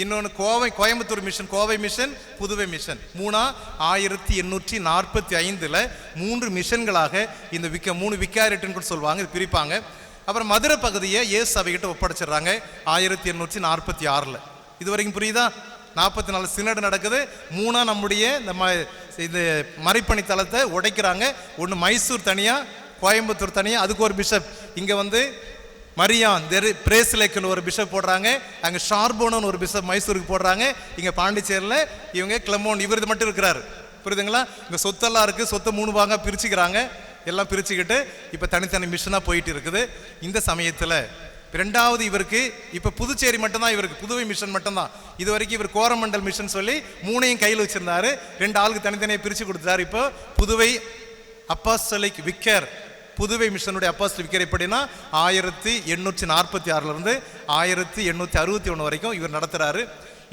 இன்னொன்று Coimbatore mission, Kovai mission, Puduvai mission. 1845 3 மிஷன்களாக இந்த 3 விக்காரிட்டுன்னு சொல்லுவாங்க, இது பிரிப்பாங்க. அப்புறம் மதுரை பகுதியை இயேசு சபைகிட்ட ஒப்படைச்சிடுறாங்க 1846. இது வரைக்கும் புரியுதா? 44 சினடு நடக்குது. 3 நம்முடைய இந்த மறைப்பணி தலத்தை உடைக்கிறாங்க. ஒன்று மைசூர் தனியா, கோயம்புத்தூர் தனியா, அதுக்கு ஒரு பிஷப். இங்கே மரியான் பிரேஸ்லேக்கில் ஒரு பிஷப் போடுறாங்க, அங்கே ஷார்போனோன்னு ஒரு பிஷப் மைசூருக்கு போடுறாங்க. இங்கே பாண்டிச்சேரியில் இவங்க கிளமோன், இவர் இது மட்டும் இருக்கிறாரு. புரியுதுங்களா? இங்கே சொத்தெல்லாம் இருக்குது, சொத்தை 3 பாகம் பிரிச்சுக்கிறாங்க. எல்லாம் பிரிச்சுக்கிட்டு இப்போ தனித்தனி மிஷனாக போயிட்டு இருக்குது. இந்த சமயத்தில் 2வது இவருக்கு இப்போ புதுச்சேரி மட்டும்தான், இவருக்கு புதுவை மிஷன் மட்டும்தான். இது வரைக்கும் இவர் கோரமண்டல் மிஷன் சொல்லி 3ஐயும் கையில் வச்சிருந்தாரு, 2 ஆளுக்கு தனித்தனியாக பிரித்து கொடுத்தாரு. இப்போ புதுவை அப்போஸ்தலிக் விக்கர், புதுவை மிஷனுடைய அப்போஸ்தலிக் விக்கர் எப்படின்னா 1846 1861 வரைக்கும் இவர் நடத்துறாரு.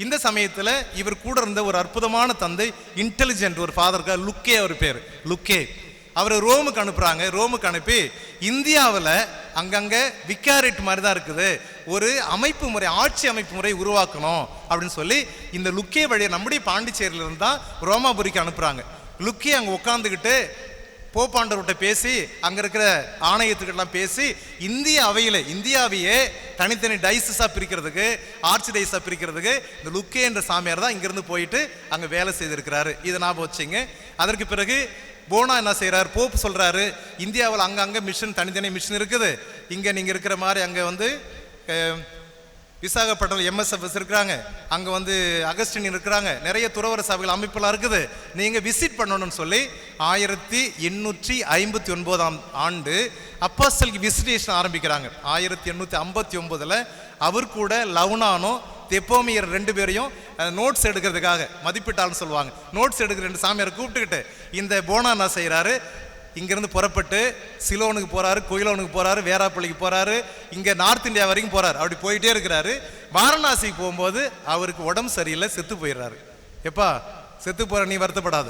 இந்த சமயத்தில் இவர் கூட இருந்த ஒரு அற்புதமான தந்தை, இன்டெலிஜென்ட் ஒரு ஃபாதருக்கு, லுக்கே அவர் பேர், லுக்கே. அவரை ரோமுக்கு அனுப்புறாங்க. ரோமுக்கு அனுப்பி இந்தியாவில் அங்கங்கே விக்காரிட் மாதிரி தான் இருக்குது, ஒரு அமைப்பு முறை, ஆட்சி அமைப்பு முறை உருவாக்கணும் அப்படின்னு சொல்லி இந்த லுக்கே வழியை நம்முடைய பாண்டிச்சேரியிலிருந்து தான் ரோமாபுரிக்கு அனுப்புறாங்க. லுக்கே அங்கே உட்காந்துக்கிட்டு போப்பாண்டவர்கிட்ட பேசி, அங்கே இருக்கிற ஆணையத்துக்கிட்டலாம் பேசி, இந்தியாவையே தனித்தனி டைசஸாக பிரிக்கிறதுக்கு, ஆர்ச்சி டைஸாக பிரிக்கிறதுக்கு இந்த லுக்கே என்ற சாமியார் தான் இங்கேருந்து போயிட்டு அங்கே வேலை செய்திருக்கிறாரு. இதை ஞாபகம் வச்சுங்க. அதற்கு பிறகு போனா என்ன செய்யறாரு, போப் சொல்றாரு, இந்தியாவில் அங்கங்கே மிஷன், தனித்தனி மிஷன் இருக்குது, இங்கே நீங்கள் இருக்கிற மாதிரி அங்கே விசாகப்பட்டினம் MSFS இருக்கிறாங்க, அங்கே அகஸ்டின் இருக்கிறாங்க, நிறைய துறவர சபைகள் அமைப்பெல்லாம் இருக்குது, நீங்கள் விசிட் பண்ணணும்னு சொல்லி 1859 ஆண்டு அப்போஸ்தலிக் விசிட்டேஷன் ஆரம்பிக்கிறாங்க. 1859 அவர் கூட லவுனானோ தெப்போமியர் 2 பேரையும் நோட்ஸ் எடுக்கிறதுக்காக, மதிப்பிட்டால்னு சொல்லுவாங்க, நோட்ஸ் எடுக்கிற 2 சாமியாரை கூப்பிட்டுக்கிட்டு இந்த போனா என்ன செய்கிறாரு, இங்கேருந்து புறப்பட்டு சிலோனுக்கு போகிறாரு, கொயிலோனுக்கு போகிறாரு, வேராப்பள்ளிக்கு போகிறாரு, இங்கே நார்த் இந்தியா வரைக்கும் போகிறாரு. அப்படி போயிட்டே இருக்கிறாரு. வாரணாசிக்கு போகும்போது அவருக்கு உடம்பு சரியில்லை, செத்து போயிடுறாரு. எப்பா செத்து போகிற, நீ வருத்தப்படாத.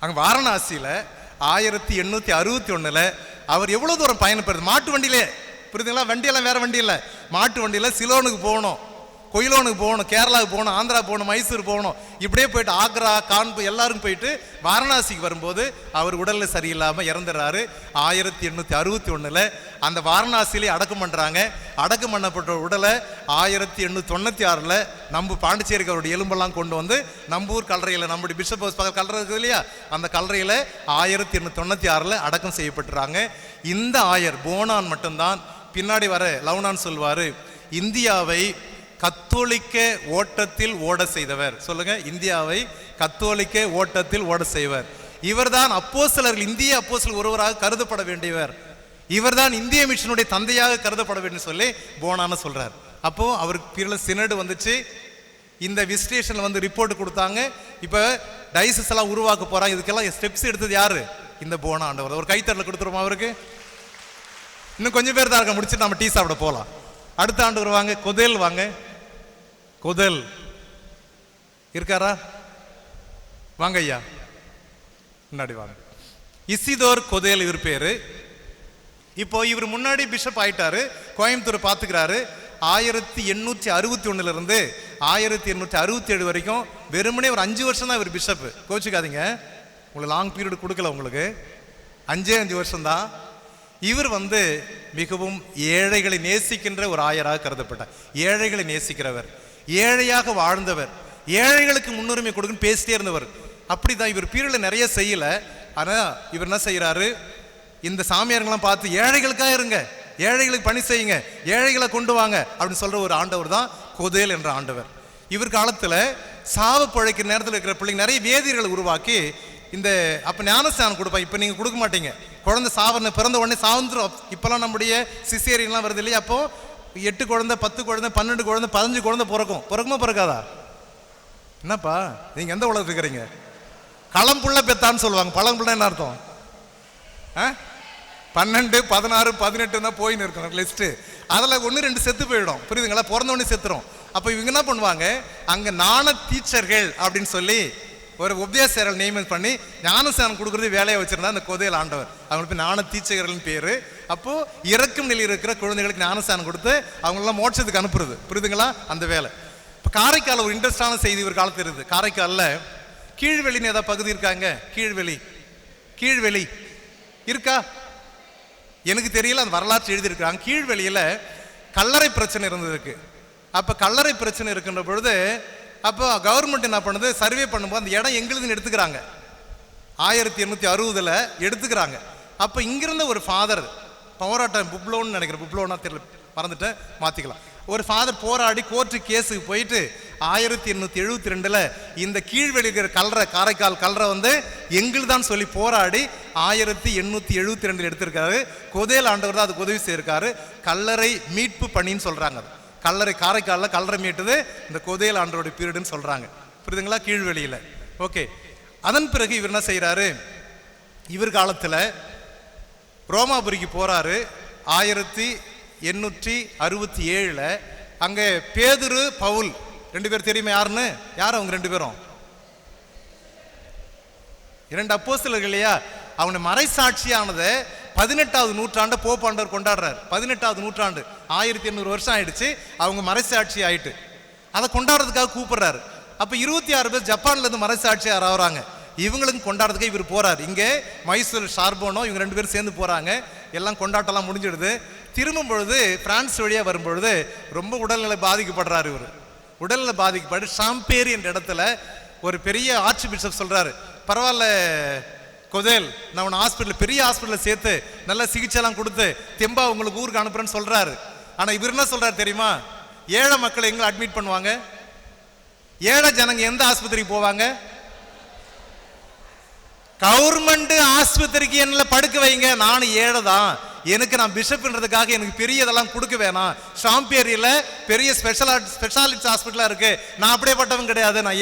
அங்கே வாரணாசியில் 1861 அவர் எவ்வளோ தூரம் பயணப்படுறது, மாட்டு வண்டியிலே, புரியுதுங்களா? வண்டியெல்லாம் வேற வண்டி இல்லை, மாட்டு வண்டியில் சிலோனுக்கு போகணும், கொயிலோனுக்கு போகணும், கேரளாவுக்கு போகணும், ஆந்திரா போகணும், மைசூர் போகணும், இப்படியே போயிட்டு ஆக்ரா, கான்பூர் எல்லாரும் போயிட்டு வாரணாசிக்கு வரும்போது அவர் உடல்ல சரியில்லாமல் இறந்துடுறாரு. 1861 அந்த வாரணாசியிலே அடக்கம் பண்ணுறாங்க. அடக்கம் பண்ணப்பட்ட உடலை 1896 நம்ம பாண்டிச்சேரிக்கு அவருடைய எலும்பெல்லாம் கொண்டு வந்து நம்ம ஊர் கல்லறையில், நம்முடைய பிஷப் ஹவுஸ் பக்கம் கல்லறை இருக்குது இல்லையா, அந்த கல்லறையில் 1896 அடக்கம் செய்யப்பட்டுறாங்க. இந்த ஆயர் போனான் மட்டும்தான் பின்னாடி வர லவுனான் சொல்வாரு, இந்தியாவை கத்தோலிக்க ஓட்டத்தில் ஓட செய்தவர். சொல்லுங்க, இந்தியாவை கத்தோலிக்க ஓட்டத்தில் ஓட செய்வர். இவர்தான் அப்போஸ்தலர்கள், இந்திய அப்போஸ்தலர் ஒருவராக கருதப்பட வேண்டியவர். இவர்தான் இந்திய மிஷனுடைய தந்தையாக கருதப்பட வேண்டும் சொல்லி போனான்னு சொல்றார். அப்போ அவருக்கு பிறகு சினடு வந்துச்சு. இந்த விசிட்டேஷன்ல வந்து ரிப்போர்ட் கொடுத்தாங்க. இப்ப டைசஸ் எல்லாம் உருவாக்க போறாங்க. இதுக்கெல்லாம் ஸ்டெப்ஸ் எடுத்தது யாரு? இந்த போனா ஆண்டவர். ஒரு கைத்தறல கொடுத்துருமா அவருக்கு? இன்னும் கொஞ்சம் பேர் தான் இருக்க, முடிச்சுட்டு நம்ம டீ சாப்பிட போகலாம். அடுத்த ஆண்டு வருவாங்க. கொதேல் வாங்க. கொதேல் இருக்காரா? வாங்க ஐயா, முன்னாடி வாங்க. இசிதோர் கொதேல் இவர் பேரு. இப்போ இவர் முன்னாடி பிஷப் ஆயிட்டாரு, கோயம்புத்தூர் பார்த்துக்கிறாரு. 1861 இருந்து 1867 வரைக்கும் வெறுமனே ஒரு 5 வருஷம் தான் இவர் பிஷப். கோச்சுக்காதீங்க, உங்களுக்கு லாங் பீரியட் கொடுக்கல, உங்களுக்கு 5 வருஷம் தான். இவர் வந்து மிகவும் ஏழைகளை நேசிக்கின்ற ஒரு ஆயராக கருதப்பட்டார். ஏழைகளை நேசிக்கிறவர், ஏழையாக வாழ்ந்தவர், ஏழைகளுக்கு முன்னுரிமை கொடுக்குன்னு பேசிட்டே இருந்தவர். அப்படிதான் இவர் பீரியட்ல நிறைய செய்யல. ஆனா இவர் என்ன செய்யறாரு, இந்த சாமியார்கள்லாம் பார்த்து ஏழைகளுக்காக இருங்க, ஏழைகளுக்கு பணி செய்யுங்க, ஏழைகளை கொண்டு வாங்க அப்படின்னு சொல்ற ஒரு ஆண்டவர் தான் கொதேல் என்ற ஆண்டவர். இவர் காலத்துல சாவு பழைக்கிற நேரத்தில் இருக்கிற பிள்ளைங்க நிறைய வேதியர்களை உருவாக்கி இந்த அப்ப ஞானஸ்தானம் கொடுப்பா. இப்ப நீங்க கொடுக்க மாட்டீங்க, குழந்தை சாவன பிறந்த உடனே சாவந்துரும். இப்பெல்லாம் நம்முடைய சிசேரியன்லாம் வருது இல்லையா, அப்போ 8 குழந்தை, 10 குழந்தை, 12 குழந்தை, 15 குழந்தை பிறக்குமா பிறக்காதா? என்னப்பா நீங்க எந்த உலகத்துக்கு இருக்கிறீங்க? களம்புள்ள பெத்தான்னு சொல்லுவாங்க. பழம்புள்ள என்ன அர்த்தம்? 12, 16, 18 தான் போயின்னு இருக்கணும் லிஸ்ட். அதில் 1, 2 செத்து போயிடும். புரியுதுங்களா? பிறந்த உடனே செத்துரும். அப்போ இவங்க என்ன பண்ணுவாங்க, அங்கே ஞான டீச்சர்கள் அப்படின்னு சொல்லி ஒரு உபதேசர்கள் நியமனம் பண்ணி ஞானஸ்தானம் கொடுக்குறது வேலையை வச்சிருந்தா அந்த கொதேல் ஆண்டவர். அவங்களுக்கு ஞான டீச்சர்கள் பேரு. அப்போ இறக்கும் நிலையில் இருக்கிற குழந்தைகளுக்கு ஞானஸ்தானம் கொடுத்து அவங்களெல்லாம் மோட்சத்துக்கு அனுப்புறது. புரியுதுங்களா? அந்த வேலை. இப்போ காரைக்கால் ஒரு இன்ட்ரெஸ்டான செய்தி ஒரு காலத்தில் இருக்குது. காரைக்காலில் கீழ்வெளின்னு ஏதாவது பகுதி இருக்காங்க? கீழ்வெளி இருக்கா? எனக்கு தெரியல, அந்த வரலாற்று எழுதியிருக்காங்க. கீழ்வெளியில் கல்லறை பிரச்சனை இருந்ததுக்கு. அப்போ கல்லறை பிரச்சனை இருக்கின்ற பொழுது அப்போ கவர்மெண்ட் என்ன பண்ணுது, சர்வே பண்ணும்போது அந்த இடம் எங்களுதுன்னு எடுத்துக்கிறாங்க. 1860 எடுத்துக்கிறாங்க. அப்போ இங்கிருந்த ஒரு ஃபாதர் போராட்டம், புப்ளோன்னு நினைக்கிறேன், புப்ளோன்னா தெரியல, மறந்துட்டேன், மாற்றிக்கலாம். ஒரு ஃபாதர் போராடி கோர்ட்டு கேஸுக்கு போயிட்டு 1872 இந்த கீழ்வெளி இருக்கிற கல்லறை, காரைக்கால் கல்லறை வந்து எங்களுதான் சொல்லி போராடி 1872 எடுத்திருக்காரு. கொதேல் ஆண்டவர் தான் அதுக்கு உதவி செய்யிருக்காரு. கல்லறை மீட்பு பணின்னு சொல்றாங்க. கல்லறை காரைக்காலில் கல்லறை மீட்டது இந்த கொதேல் ஆண்டவருடைய பீரியட்னு சொல்றாங்க. புரியுதுங்களா? கீழ்வெளியில். ஓகே. அதன் பிறகு இவர் என்ன செய்யறாரு, இவர் காலத்தில் ரோமாபுரிக்கு போறாரு. 1867 அங்கே பேதுரு, பவுல் 2 பேர் தெரியுமா? யாருன்னு? யார் அவங்க 2 பேரும்? 2 அப்போஸ்தலர்கள் இல்லையா? அவங்க மறைசாட்சியானதை 18வது நூற்றாண்டு போப்பாண்டவர் கொண்டாடுறாரு. 18வது நூற்றாண்டு 1800 வருஷம் ஆயிடுச்சு, அவங்க மறைசாட்சி ஆயிட்டு அதை கொண்டாடுறதுக்காக கூப்பிடுறாரு. அப்ப 26 பேர் ஜப்பான்ல இருந்து மறைசாட்சியார் ஆகிறாங்க. இவங்களுக்கும் கொண்டாடுறதுக்கு இவர் போறாரு. இங்கே மைசூர் ஷார்போனோ இவங்க 2 பேரும் சேர்ந்து போறாங்க. எல்லாம் கொண்டாட்டம்லாம் முடிஞ்சிடுது. திரும்பும் பொழுது பிரான்ஸ் வழியா வரும்பொழுது ரொம்ப உடல்நிலை பாதிக்கப்படுறாரு. இவர் உடல்நிலை பாதிக்கப்பட்டு ஷாம்பேரி என்ற இடத்துல ஒரு பெரிய ஆர்ச் பிஷப் சொல்றாரு, பரவாயில்ல கொதேல், நான் உன்னை ஹாஸ்பிட்டல், பெரிய ஹாஸ்பிட்டலில் சேர்த்து நல்ல சிகிச்சைலாம் கொடுத்து தெம்பா உங்களுக்கு ஊருக்கு அனுப்புறேன்னு சொல்றாரு. ஆனா இவர் என்ன சொல்றாரு தெரியுமா, ஏழை மக்களை எங்க அட்மிட் பண்ணுவாங்க? ஏழை ஜனங்க எந்த ஆஸ்பத்திரிக்கு போவாங்க? கவர்மெண்ட் ஆஸ்பத்திரிக்கு என்ன படுக்க வைங்க. நான் ஏழை தான், எனக்கு நான் பிஷப்ன்றதுக்காக எனக்கு பெரிய இதெல்லாம் கொடுக்க வேணாம். ஷாம்பேரியில் பெரிய ஸ்பெஷாலிட்டி ஹாஸ்பிட்டலாக இருக்கு, நான் அப்படியேப்பட்டவன் கிடையாது, நான்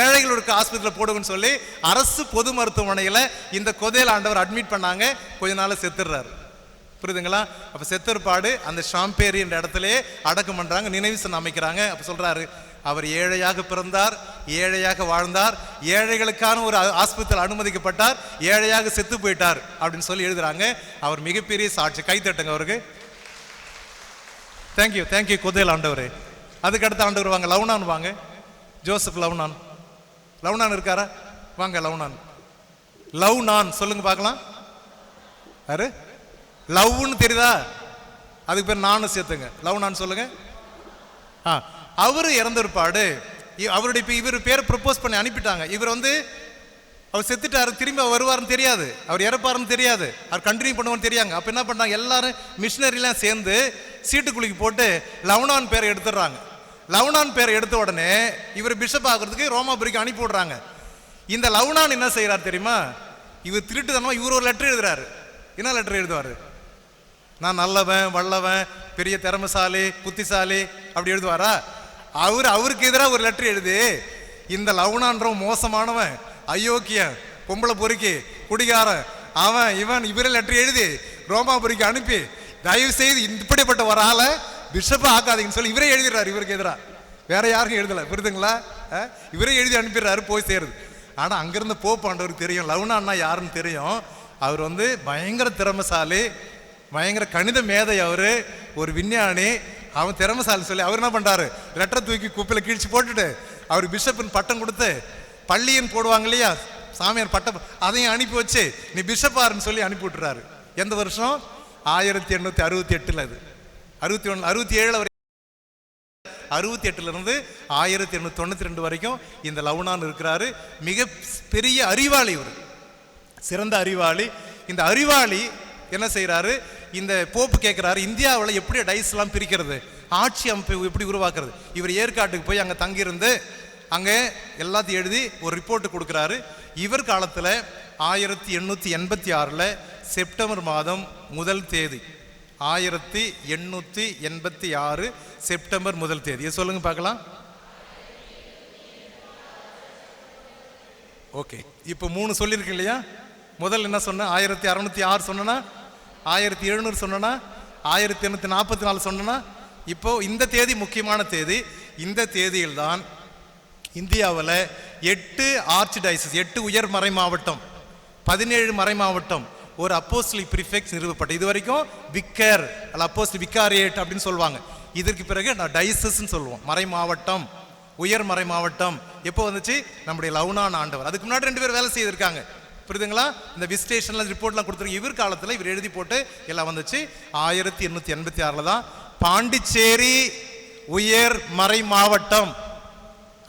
ஏழைகளுக்கு ஆஸ்பத்திரியில் போடுவேன்னு சொல்லி அரசு பொது மருத்துவமனையில் இந்த கொதேல் ஆண்டவர் அட்மிட் பண்ணாங்க. கொஞ்ச நாள் செத்துடுறாரு. புரியுதுங்களா? அப்போ செத்தற்பாடு அந்த ஷாம்பேரி என்ற இடத்துலயே அடக்கம் பண்றாங்க, நினைவு சின்னம் அமைக்கிறாங்க. அப்போ சொல்றாரு, அவர் ஏழையாக பிறந்தார், ஏழையாக வாழ்ந்தார், ஏழைகளுக்கான ஒரு ஆஸ்பத்திரியில் அனுமதிக்கப்பட்டார், ஏழையாக செத்து போயிட்டார் அப்படின்னு சொல்லி எழுதுறாங்க. அவர் மிகப்பெரிய சாட்சி. கைத்தட்டுங்க அவருக்கு. தேங்க்யூ, தேங்க்யூ கொதேல் ஆண்டவரே. அதுக்கு அடுத்த ஆண்டவர் வாங்க, லவ்னான் வாங்க, ஜோசப் லவ்னான். லவ்னான் இருக்காரா? வாங்க லவ்னான். லவ்னான் சொல்லுங்க பார்க்கலாம். யாரு? லவ்னு தெரியுதா? அதுக்கு பேர் நானும் சேர்த்துங்க. லவ்னான் சொல்லுங்க. அவரு இறந்த பிற்பாடு அவருடைய இவர் பேரை ப்ரப்போஸ் பண்ணி அனுப்பிட்டாங்க. இவர் அவர் செத்துட்டாரு, திரும்பி அவர் வருவாருன்னு தெரியாது, அவர் இறப்பாருன்னு தெரியாது, அவர் கண்டினியூ பண்ணுவான்னு தெரியாங்க. அப்போ என்ன பண்ணாங்க, எல்லாரும் மிஷினரிலாம் சேர்ந்து சீட்டுக்குழிக்கு போட்டு லவ்னான் பேரை எடுத்துடுறாங்க. லவ்னான் பேரை எடுத்த உடனே இவர் பிஷப் ஆகிறதுக்கு ரோமாபுரிக்கு அனுப்பி விடுறாங்க. இந்த லவ்னான் என்ன செய்யறாரு தெரியுமா? இவர் திருட்டுத்தனமா இவர் ஒரு லெட்டர் எழுதுறாரு. என்ன லெட்டர் எழுதுவாரு? நான் நல்லவன், வல்லவன், பெரிய திறமைசாலி, புத்திசாலி அப்படி எழுதுவாரா? அவருக்கு எதிராக ஒரு லெட்டர் எழுதி, இந்த லவ்னான்ற மோசமானவன், அயோக்கியன், பொம்பளை பொறுக்கி, குடிகாரன், அவன் இவன் இவரே லெட்டர் எழுதி ரோமாபுரிக்கு அனுப்பி, தயவு செய்து இப்படிப்பட்ட ஒரு ஆளை பிஷப்பா ஆக்காதீங்கன்னு சொல்லி இவரே எழுதிடுறாரு. இவருக்கு எதிராக வேற யாருக்கும் எழுதல, புரியுதுங்களா? இவரே எழுதி அனுப்பிடுறாரு, போய் சேருது. ஆனா அங்கிருந்த போப் ஆண்டவருக்கு தெரியும் லவ்னான்னா யாருன்னு தெரியும். அவர் பயங்கர திறமைசாலி, பயங்கர கணித மேதை, அவரு ஒரு விஞ்ஞானி, அவன் திறமைசாலி சொல்லி அவர் என்ன பண்றாரு, லெட்டரை தூக்கி குப்பையில கீழ்ச்சி போட்டுட்டு அவர் பிஷப்னு பட்டம் கொடுத்து, பள்ளியன் போடுவாங்க இல்லையா சாமியார் பட்டம், அதையும் அனுப்பி வச்சு நீ பிஷப்பாருன்னு சொல்லி அனுப்பி விட்டுறாரு. எந்த வருஷம்? 1868. அது 67 வரை, 68 இருந்து 1892 வரைக்கும் இந்த லவ்னான் இருக்கிறாரு. மிக பெரிய அறிவாளி, இவர் சிறந்த அறிவாளி. இந்த அறிவாளி என்ன செய்யறாரு, இந்த போப்பு கேட்கிறாரு, இந்தியாவில் எப்படி டைஸ் எல்லாம் பிரிக்கிறது, ஆட்சி அமைப்பு எப்படி உருவாக்குறது. இவர் ஏற்காட்டுக்கு போய் அங்க தங்கியிருந்து அங்க எல்லாத்தையும் எழுதி ஒரு ரிப்போர்ட் கொடுக்கிறாரு. இவர் காலத்துல 1886 செப்டம்பர் மாதம் 1 தேதி, 1886 செப்டம்பர் 1 தேதி சொல்லுங்க பார்க்கலாம். ஓகே, இப்போ 3 சொல்லியிருக்கு இல்லையா? முதல்ல என்ன சொன்ன? 1606 சொன்னா, 1700 சொன்னா, 1844 சொன்னா. இப்போ இந்த தேதி முக்கியமான தேதி. இந்த தேதியில் தான் இந்தியாவில் 8 ஆர்ச் டைசஸ், 8 உயர் மறை மாவட்டம், 17 மறை மாவட்டம், ஒரு அப்போஸ்தலிக் பிரிஃபெக்ட் நிறுவப்பட்டது. இது வரைக்கும் விக்கர் அல்ல அப்போஸ்தலிக் விகாரியேட் அப்படின்னு சொல்லுவாங்க. இதற்கு பிறகு நான் டைசஸ்ன்னு சொல்லுவோம், மறை மாவட்டம், உயர் மறை மாவட்டம். எப்போ வந்துச்சு? நம்முடைய லவ்னான் ஆண்டவர். அதுக்கு முன்னாடி 2 பேர் வேலை செய்திருக்காங்க, புரியுதுங்களா? இந்த விசிட்டேஷன்ல ரிப்போர்ட்லாம் கொடுத்துருக்கு. இவர் காலத்தில் இவர் எழுதி போட்டு எல்லாம் வந்துச்சு. 1886 தான் பாண்டிச்சேரி உயர் மறை மாவட்டம்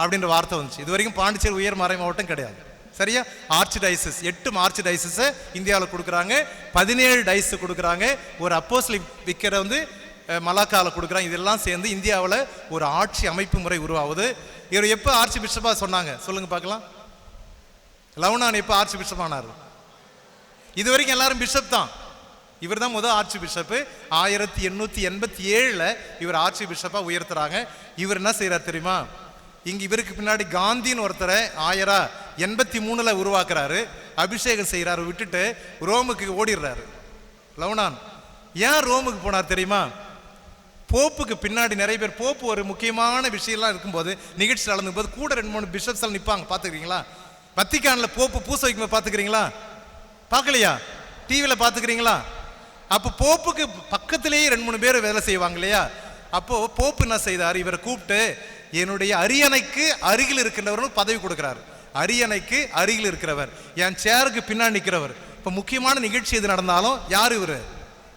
அப்படின்ற வார்த்தை வந்துச்சு. இது வரைக்கும் பாண்டிச்சேரி உயர் மறை மாவட்டம் கிடையாது, சரியா? ஆர்ச் டைசஸ் 8 ஆர்ச் டைசஸ் இந்தியாவில் கொடுக்குறாங்க, 17 டைஸ் கொடுக்குறாங்க, ஒரு அப்போஸ்தலிக் விக்கரை மலாக்காவில் கொடுக்குறாங்க. இதெல்லாம் சேர்ந்து இந்தியாவில் ஒரு ஆட்சி அமைப்பு முறை உருவாகுது. இவர் எப்போ ஆர்ச் பிஷப்பா சொன்னாங்க சொல்லுங்க பார்க்கலாம். லவ்னான் எப்போ ஆர்ச் பிஷப் ஆனார்? இது வரைக்கும் எல்லாரும் பிஷப் தான், இவர் தான் முதல் ஆர்ச் பிஷப். 1887 இவர் ஆர்ச் பிஷப்பா உயர்த்துறாங்க. இவர் என்ன செய்யறாரு தெரியுமா? இங்க இவருக்கு பின்னாடி காந்தின்னு ஒருத்தரை 1883 உருவாக்குறாரு, அபிஷேகம் செய்யறாரு, விட்டுட்டு ரோமுக்கு ஓடிடுறாரு லவ்னான். ஏன் ரோமுக்கு போனார் தெரியுமா? போப்புக்கு பின்னாடி நிறைய பேர், போப்பு ஒரு முக்கியமான விஷயம்லாம் இருக்கும்போது, நிகழ்ச்சி நடந்தும் போது கூட 2-3 பிஷப்ஸ் எல்லாம் நிற்பாங்க, பார்த்துக்கிறீங்களா? வத்திக்கான்ல போப்பு பூசை வைக்கும்போது பார்த்துக்கிறீங்களா? பார்க்கலையா? டிவியில் பார்த்துக்கிறீங்களா? அப்போ போப்புக்கு பக்கத்திலேயே 2-3 பேர் வேலை செய்வாங்க இல்லையா? அப்போ போப்பு என்ன செய்தார், இவரை கூப்பிட்டு என்னுடைய அரியணைக்கு அருகில் இருக்கின்றவர் பதவி கொடுக்கிறார். அரியணைக்கு அருகில் இருக்கிறவர், என் சேருக்கு பின்னாடி நிற்கிறவர். இப்போ முக்கியமான நிகழ்ச்சி எது நடந்தாலும் யார் இவர்?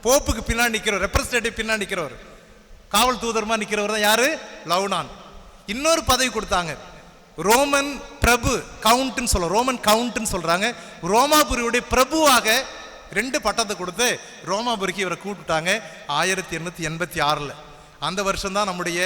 போப்புக்கு பின்னாடி நிற்கிறவர், ரெப்ரஸன்டேட்டிவ் பின்னாடி நிற்கிறவர், காவல் தூதரமா நிற்கிறவர் தான் யாரு? லவ்னான். இன்னொரு பதவி கொடுத்தாங்க, ரோமன் பிரபு, கவுண்ட்னு சொல்ல, ரோமன் கவுண்ட்னு சொல்றாங்க. ரோமாபுரியுடைய பிரபுவாக 2 பட்டத்தை கொடுத்து ரோமாபுரிக்கு இவரை கூப்பிட்டாங்க 1886. அந்த வருஷம் தான் நம்முடைய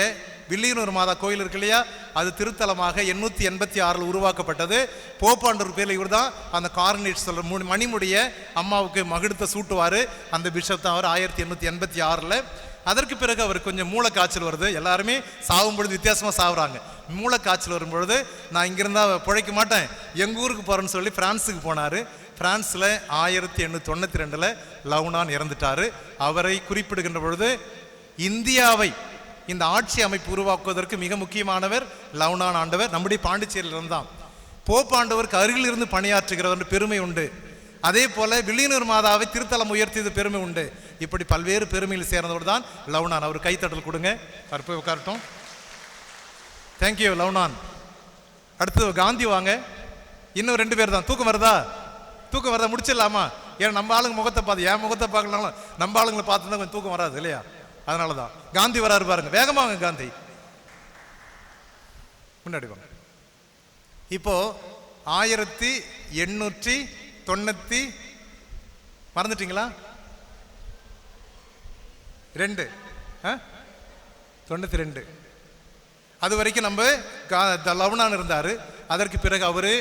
வில்லியனூர் மாதா கோயில் இருக்கு இல்லையா, அது திருத்தலமாக 886 உருவாக்கப்பட்டது. போப்பாண்டவர் பேர்ல இவர் தான் அந்த கார்னேட் சொல்ற மணிமுடிய அம்மாவுக்கு மகிழ்த்த சூட்டுவாரு, அந்த பிஷப் தான் அவர் 1886. அதற்கு பிறகு அவர் கொஞ்சம் மூளைக்காய்ச்சல் வருது, எல்லாருமே சாகும் பொழுது வித்தியாசமா சாகுறாங்க. மூளைக்காய்ச்சல் வரும்பொழுது நான் இங்கிருந்தா பிழைக்க மாட்டேன், எங்க ஊருக்கு போறேன்னு சொல்லி பிரான்ஸுக்கு போனாரு. பிரான்ஸ்ல 1892 லவ்னான் இறந்துட்டாரு. அவரை குறிப்பிடுகின்ற பொழுது இந்தியாவை இந்த ஆட்சி அமைப்பு உருவாக்குவதற்கு மிக முக்கியமானவர் லவ்னான் ஆண்டவர். நம்முடைய பாண்டிச்சேரியில் இருந்தான். போப்பாண்டவருக்கு அருகில் இருந்து பணியாற்றுகிறவர் பெருமை உண்டு. அதே போல வில்லியனூர் மாதாவை திருத்தலம் உயர்த்தியது பெருமை உண்டு. இப்படி பல்வேறு பெருமையில் சேர்ந்தவர் தான் லவ்னான். அவர் கைத்தட்டல் கொடுங்க, போய் உட்காரட்டும். தேங்க்யூ லவ்னான். அடுத்தது காந்தி வாங்க. இன்னும் 2 பேர் தான். தூக்கம் வருதா? தூக்கம் வருதா? முடிச்சிடலாமா? ஏன்னா நம்ம ஆளுங்க முகத்தை பார்த்து, என் முகத்தை பார்க்கலாம், நம்ம ஆளுங்களை பார்த்துருந்தா கொஞ்சம் தூக்கம் வராது இல்லையா? அதனால தான் காந்தி வராரு பாருங்க. வேகமா வாங்க காந்தி, முன்னாடி வாங்க. இப்போ 1890 மறந்துட்டீங்களா? 92 அது வரைக்கும் நம்ம லவ்னான் இருந்தாரு. அதற்கு பிறகு அவரு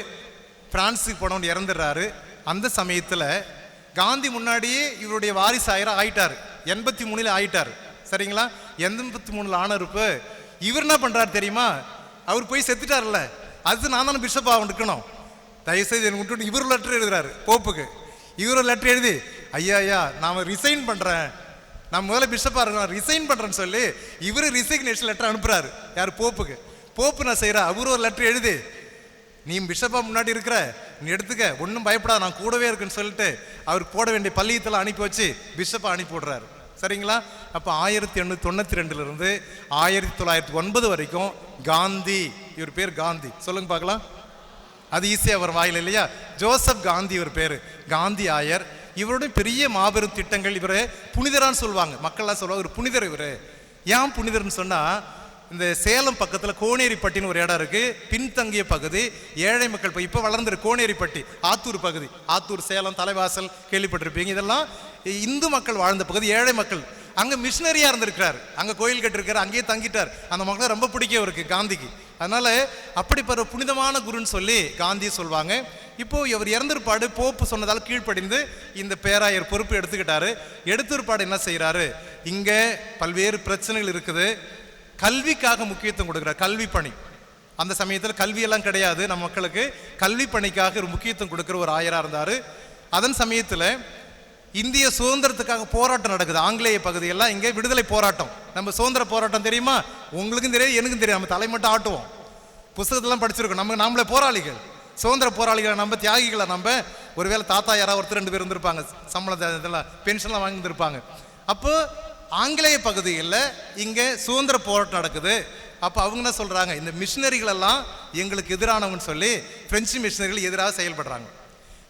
பிரான்ஸுக்கு போனவன் இறந்துடுறாரு. அந்த சமயத்தில் காந்தி முன்னாடியே இவருடைய வாரிசு ஆயிட்டாரு. 83 ஆயிட்டாரு. சரிங்களா? 83 ஆனருப்பு இவர் என்ன பண்றாரு தெரியுமா? அவர் போய் செத்துட்டார்ல, அது நான் தானே பிஷப் ஆக இருக்கணும், தயவுசெய்து எனக்கு விட்டு. இவர் லெட்டர் எழுதுறாரு போப்புக்கு. இவர் லெட்டர் எழுதி, ஐயா நான் ரிசைன் பண்றேன், நான் முதல்ல பிஷப்பா இருக்கேன், ரிசைன் பண்றேன்னு சொல்லி இவரு ரிசைக்னேஷன் லெட்டர் அனுப்புறாரு. யார்? போப்புக்கு. போப்பு நான் செய்யறா, அவரு ஒரு லெட்டர் எழுதி, நீ பிஷப்பா முன்னாடி இருக்கிற, நீ எடுத்துக்க, ஒன்றும் பயப்படாத, நான் கூடவே இருக்குன்னு சொல்லிட்டு அவருக்கு போட வேண்டிய பள்ளியத்தெல்லாம் அனுப்பி வச்சு பிஷப்பா அனுப்பி விடுறாரு. சரிங்களா? அப்போ 1892 இருந்து 1909 வரைக்கும் காந்தி, இவர் பேர் காந்தி. சொல்லுங்க பார்க்கலாம். அது ஈஸியாக வரும் வாயில் இல்லையா? ஜோசப் காந்தி இவர் பேர். காந்தி ஆயர். இவருடைய பெரிய மாபெரும் திட்டங்கள். இவரை புனிதரான்னு சொல்லுவாங்க, மக்கள்லாம் சொல்லுவாங்க ஒரு புனிதர். இவர் ஏன் புனிதர்னு சொன்னா, இந்த சேலம் பக்கத்தில் கோனேரிப்பட்டின்னு ஒரு இடம் இருக்கு, பின்தங்கிய பகுதி, ஏழை மக்கள். இப்போ வளர்ந்துரு கோனேரிப்பட்டி, ஆத்தூர் பகுதி, ஆத்தூர், சேலம், தலைவாசல் கேள்விப்பட்டிருப்பீங்க. இதெல்லாம் இந்து மக்கள் வாழ்ந்த பகுதி, ஏழை மக்கள். அங்கே மிஷினரியா இருந்திருக்கிறார், அங்கே கோயில் கட்டிருக்காரு, அங்கேயே தங்கிட்டார். அந்த மக்களை ரொம்ப பிடிக்கும் இவருக்கு, காந்திக்கு. அதனால அப்படிப்பட்ட புனிதமான குருன்னு சொல்லி காந்தி சொல்லுவாங்க. இப்போ இவர் இறந்திருப்பாடு போப்பு சொன்னதால் கீழ்ப்படிந்து இந்த பேராயர் பொறுப்பு எடுத்துக்கிட்டாரு. எடுத்திருப்பாடு என்ன செய்யறாரு, இங்க பல்வேறு பிரச்சனைகள் இருக்குது, கல்விக்காக முக்கியத்துவம் கொடுக்கிறார். கல்வி பணி, அந்த சமயத்தில் கல்வியெல்லாம் கிடையாது நம்ம மக்களுக்கு, கல்வி பணிக்காக ஒரு முக்கியத்துவம் கொடுக்கிற ஒரு ஆயரா இருந்தாரு. அதன் சமயத்தில் இந்திய சுதந்திரத்துக்காக போராட்டம் நடக்குது. ஆங்கிலேய பகுதியெல்லாம் இங்கே விடுதலை போராட்டம். நம்ம சுதந்திர போராட்டம் தெரியுமா? உங்களுக்கும் தெரியாது, எனக்கும் தெரியும். நம்ம தலை மட்டும் ஆட்டுவோம், புத்தகத்தெல்லாம் படிச்சிருக்கோம். நாமளே போராளிகள், சுதந்திர போராளிகளை, நம்ம தியாகிகளை. நம்ம ஒருவேளை தாத்தா யாராவது ஒருத்தர் 2 பேர் இருந்திருப்பாங்க, சம்பளம் இதெல்லாம் பென்ஷன்லாம் வாங்கி இருந்திருப்பாங்க. அப்போ ஆங்கிலேய பகுதியில் இங்கே சுதந்திர போராட்டம் நடக்குது. அப்போ அவங்க என்ன சொல்றாங்க, இந்த மிஷினரிகள் எல்லாம் எங்களுக்கு எதிரானவங்கன்னு சொல்லி பிரெஞ்சு மிஷினரிகள் எதிராக செயல்படுறாங்க.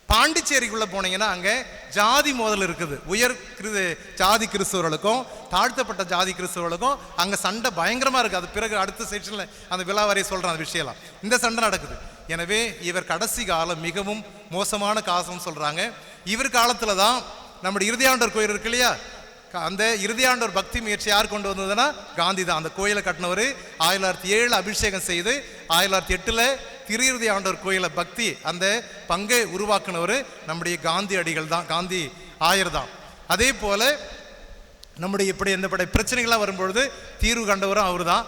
பாண்டிச்சேரிக்குள்ள போனீங்கன்னா அங்கே ஜாதி மோதல் இருக்குது. ஜாதி கிறிஸ்தவர்களுக்கும் தாழ்த்தப்பட்ட ஜாதி கிறிஸ்தவர்களுக்கும் அங்கே சண்டை பயங்கரமா இருக்கு. அது பிறகு அடுத்த செக்ஷன்ல அந்த விழாவரை சொல்றேன் அந்த விஷயம்லாம். இந்த சண்டை நடக்குது. எனவே இவர் கடைசி காலம் மிகவும் மோசமான காலம்னு சொல்றாங்க. இவர் காலத்துல தான் நம்முடைய இறுதியாண்டவர் கோயில் இருக்கு இல்லையா, அந்த இறுதியாண்டவர் பக்தி முயற்சி யார் கொண்டு வந்ததுன்னா காந்தி தான். அந்த கோயிலை கட்டினவர் 1907 அபிஷேகம் செய்து 1908 திருஇறுதி ஆண்டவர் கோயிலை பக்தி அந்த பங்கை உருவாக்குனவர் நம்முடைய காந்தி அடிகள் தான், காந்தி ஆயர் தான். அதே போல நம்முடைய இப்படி எந்த பிரச்சனைகள்லாம் வரும்பொழுது தீர்வு கண்டவரும் அவர் தான்.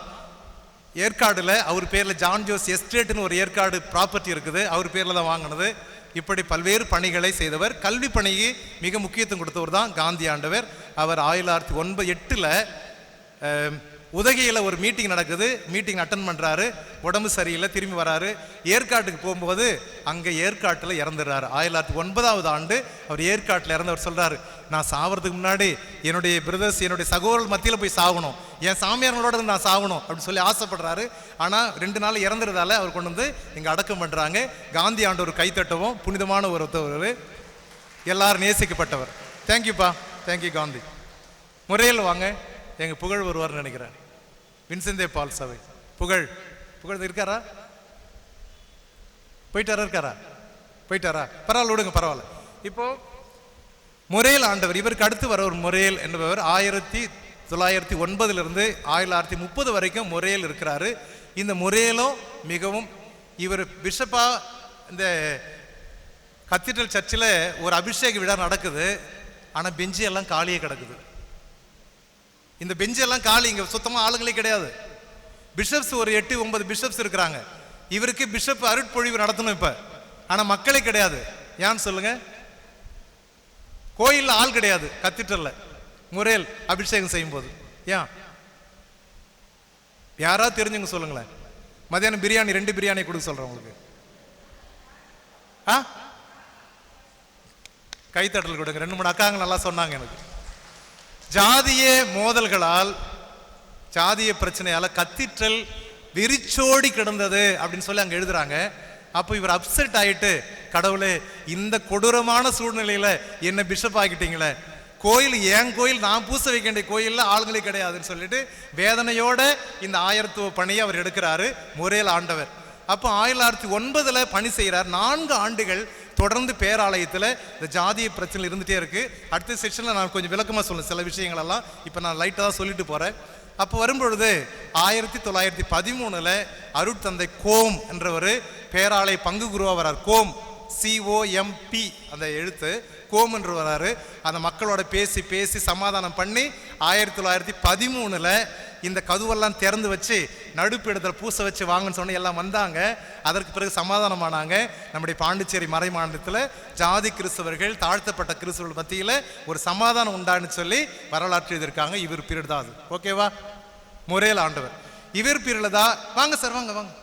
ஏற்காடுல அவர் பேர்ல ஜான் ஜோஸ் எஸ்டேட்னு ஒரு ஏற்காடு ப்ராப்பர்ட்டி இருக்குது, அவர் பேர்ல தான் வாங்கினது. இப்படி பல்வேறு பணிகளை செய்தவர். கல்வி பணிக்கு மிக முக்கியத்துவம் கொடுத்தவர் தான் காந்தி ஆண்டவர். அவர் 1908 உதகையில் ஒரு மீட்டிங் நடக்குது, மீட்டிங் அட்டன் பண்ணுறாரு, உடம்பு சரியில்லை, திரும்பி வராரு. ஏற்காட்டுக்கு போகும்போது அங்கே ஏற்காட்டில் இறந்துடுறாரு. 1909 ஆண்டு அவர் ஏற்காட்டில் இறந்தவர் சொல்கிறாரு, நான் சாவறதுக்கு முன்னாடி என்னுடைய பிரதர்ஸ், என்னுடைய சகோதரர்கள் மத்தியில் போய் சாகணும், என் சாமியார்களோட நான் சாகணும் அப்படின்னு சொல்லி ஆசைப்படுறாரு. ஆனால் 2 நாள் இறந்துறதால அவர் கொண்டு வந்து இங்கே அடக்கம் பண்ணுறாங்க. காந்தி ஆண்டவர் கைத்தட்டவும் புனிதமான ஒருத்தவர், எல்லாரும் நேசிக்கப்பட்டவர். தேங்க்யூப்பா, தேங்க்யூ காந்தி. முறையில் வாங்க, எங்கள் புகழ் வருவார்னு நினைக்கிறேன். வின்சென்ட் பால் சபை புகழ் இருக்காரா? போயிட்டாரா? பரவாயில்ல, விடுங்க, பரவாயில்ல. இப்போ முறையில் ஆண்டவர், இவருக்கு அடுத்து வர ஒரு முறையில் என்பவர் 1909 1930 வரைக்கும் முறையில் இருக்கிறாரு. இந்த முறையிலும் மிகவும் இவர் பிஷப்பா இந்த கத்தீட்ரல் சர்ச்சில் ஒரு அபிஷேக விழா நடக்குது. ஆனால் பெஞ்சு எல்லாம் காலியே கிடக்குது. இந்த பெஞ்சு எல்லாம் காலி, இங்க சுத்தமா ஆளுங்களே கிடையாது. பிஷப்ஸ் ஒரு 8-9 பிஷப்ஸ் இருக்கிறாங்க. இவருக்கு பிஷப் அருட்பொழிவு நடத்தணும் இப்ப, ஆனா மக்களே கிடையாது. ஏன்னு சொல்லுங்க, கோயில்ல ஆள் கிடையாது. கத்தீட்ரல்ல முறையில் அபிஷேகம் செய்யும் போது ஏன்? யாராவது தெரிஞ்சுங்க சொல்லுங்களேன். மதியானம் பிரியாணி 2 பிரியாணி கொடுக்க சொல்றேன் உங்களுக்கு. கைத்தட்டல் கொடுங்க. 2-3 அக்காங்க நல்லா சொன்னாங்க. எனக்கு ஜாதிய மோதல்களால், ஜாதிய பிரச்சனையால கத்தீட்ரல் வெறிச்சோடி கிடந்தது அப்படின்னு சொல்லி அங்க எழுதுறாங்க. அப்போ இவர் அப்செட் ஆயிட்டு, கடவுளே இந்த கொடூரமான சூழ்நிலையில என்ன பிஷப் ஆகிட்டீங்களே, கோயில் என் கோயில், நான் பூச வைக்க வேண்டிய கோயில்ல ஆளுங்களே கிடையாதுன்னு சொல்லிட்டு வேதனையோட இந்த ஆயரத்துவ பணியை அவர் எடுக்கிறாரு மொரேல் ஆண்டவர். அப்போ 1909 பணி செய்கிறார். 4 ஆண்டுகள் தொடர்ந்து பேராலயத்தில் இந்த ஜாதிய பிரச்சனை இருந்துகிட்டே இருக்கு. அடுத்த செக்ஷனில் நான் கொஞ்சம் விளக்கமாக சொல்லுவேன் சில விஷயங்கள் எல்லாம். இப்போ நான் லைட்டாக தான் சொல்லிட்டு போகிறேன். அப்போ வரும்பொழுது 1913 அருட்தந்தை கோம் என்றவர் பேராலய பங்கு குருவாக வரார். கோம், COMP அந்த எழுத்து, கோம் என்று வராரு. அந்த மக்களோட பேசி பேசி சமாதானம் பண்ணி 1913 இந்த கதுவெல்லாம் திறந்து வச்சு நடுப்பிடத்தில் பூசை வச்சு வாங்கன்னு சொன்ன எல்லாம் வந்தாங்க. அதற்கு பிறகு சமாதானமானாங்க. நம்முடைய பாண்டிச்சேரி மறை மாநிலத்தில் ஜாதி கிறிஸ்தவர்கள், தாழ்த்தப்பட்ட கிறிஸ்தவர்கள் மத்தியில் ஒரு சமாதானம் உண்டான்னு சொல்லி வரலாற்று எழுதியிருக்காங்க. இவர் பீரியட் தான் அது. ஓகேவா? மொரேல் ஆண்டவர் இவர் பீரியட்ல தான். வாங்க சார், வாங்க வாங்க,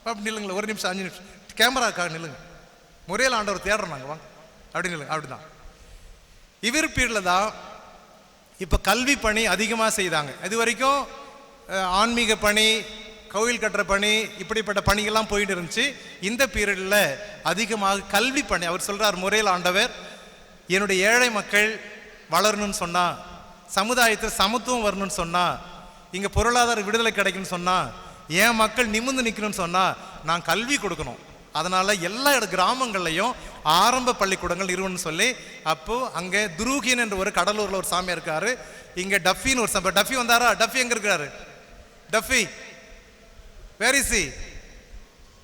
அப்படி நில்லுங்களேன், ஒரு நிமிஷம் 5 நிமிஷம் கேமராக்காக நில்லுங்க. மொரேல் ஆண்டவர் தேடுறாங்க, வாங்க அப்படி நில்லுங்க. அப்படிதான் இவர் பீரியட்ல தான் இப்போ கல்வி பணி அதிகமாக செய்தாங்க. இது வரைக்கும் ஆன்மீக பணி, கோவில் கட்டுற பணி, இப்படிப்பட்ட பணிகள்லாம் போயிட்டு இருந்துச்சு. இந்த பீரியடில் அதிகமாக கல்வி பணி. அவர் சொல்கிறார் மொரேல் ஆண்டவர், என்னுடைய ஏழை மக்கள் வளரணும்னு சொன்னால், சமுதாயத்தில் சமத்துவம் வரணும்னு சொன்னால், இங்கே பொருளாதார விடுதலை கிடைக்குன்னு சொன்னால், என் மக்கள் நிமிர்ந்து நிற்கணும்னு சொன்னால் நான் கல்வி கொடுக்கணும். அதனால எல்லா கிராமங்கள்லையும் ஆரம்ப பள்ளிக்கூடங்கள் நிறுவனம் சொல்லி, அப்போ அங்கே துருகின் என்ற ஒரு கடலூரில் ஒரு சாமியார் இருக்காரு. இங்கே டஃபின்னு ஒரு சாமி. டஃபி வந்தாரா? டஃபி எங்கே இருக்கிறாரு? Duffy where is he?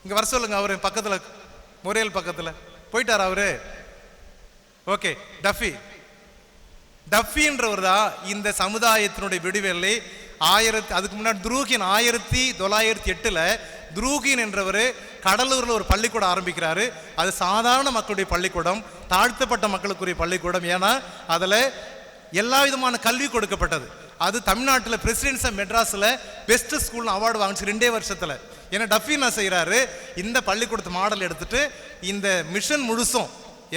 இங்கே வர சொல்லுங்க. அவரு பக்கத்தில், மொரேல் பக்கத்தில் போயிட்டாரா அவரு? ஓகே, டஃபி டஃபின்றவர் தான் இந்த சமுதாயத்தினுடைய விடுதலை. அதுக்கு முன்னாடி துருகின் 1908 துருகின் என்றவர் கடலூரில் ஒரு பள்ளிக்கூடம் ஆரம்பிக்கிறாரு. அது சாதாரண மக்களுடைய பள்ளிக்கூடம், தாழ்த்தப்பட்ட மக்களுக்குரிய பள்ளிக்கூடம். ஏன்னா அதில் எல்லா விதமான கல்வி கொடுக்கப்பட்டது. அது தமிழ்நாட்டில் பிரசிடென்சி ஆஃப் மெட்ராஸில் பெஸ்ட் ஸ்கூல் அவார்டு வாங்கிச்சு 2 வருஷத்தில். ஏன்னா டஃபி என்ன செய்கிறாரு, இந்த பள்ளிக்கூடத்து மாடல் எடுத்துட்டு இந்த மிஷன் முழுசும்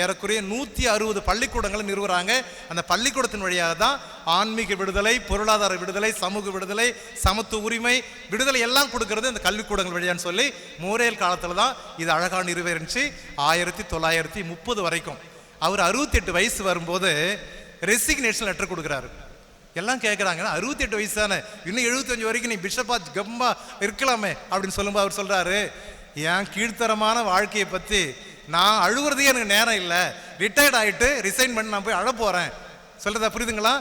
ஏறக்குறைய 160 பள்ளிக்கூடங்களை நிறுவுறாங்க. அந்த பள்ளிக்கூடத்தின் வழியாக தான் ஆன்மீக விடுதலை, பொருளாதார விடுதலை, சமூக விடுதலை, சமத்துவ உரிமை விடுதலை எல்லாம் கொடுக்கறது இந்த கல்விக்கூடங்கள் வழியான்னு சொல்லி மொரேல் காலத்தில் தான் இது அழகாக நிறைவேறிச்சு. 1930 வரைக்கும். அவர் 68 வயசு வரும்போது ரெசிக்னேஷன் லெட்டர் கொடுக்குறாரு. எல்லாம் கேட்குறாங்க, 68 வயசு தானே, இன்னும் 75 வரைக்கும் நீ பிஷப்பா கம்பா இருக்கலாமே அப்படின்னு சொல்லும்போது அவர் சொல்கிறாரு, என் கீழ்த்தரமான வாழ்க்கையை பற்றி நான் அழுகுறதுக்கே எனக்கு நேரம் இல்லை, ரிட்டையர்ட் ஆகிட்டு ரிசைன் பண்ணி நான் போய் அழ போகிறேன். சொல்கிறதா புரியுதுங்களா?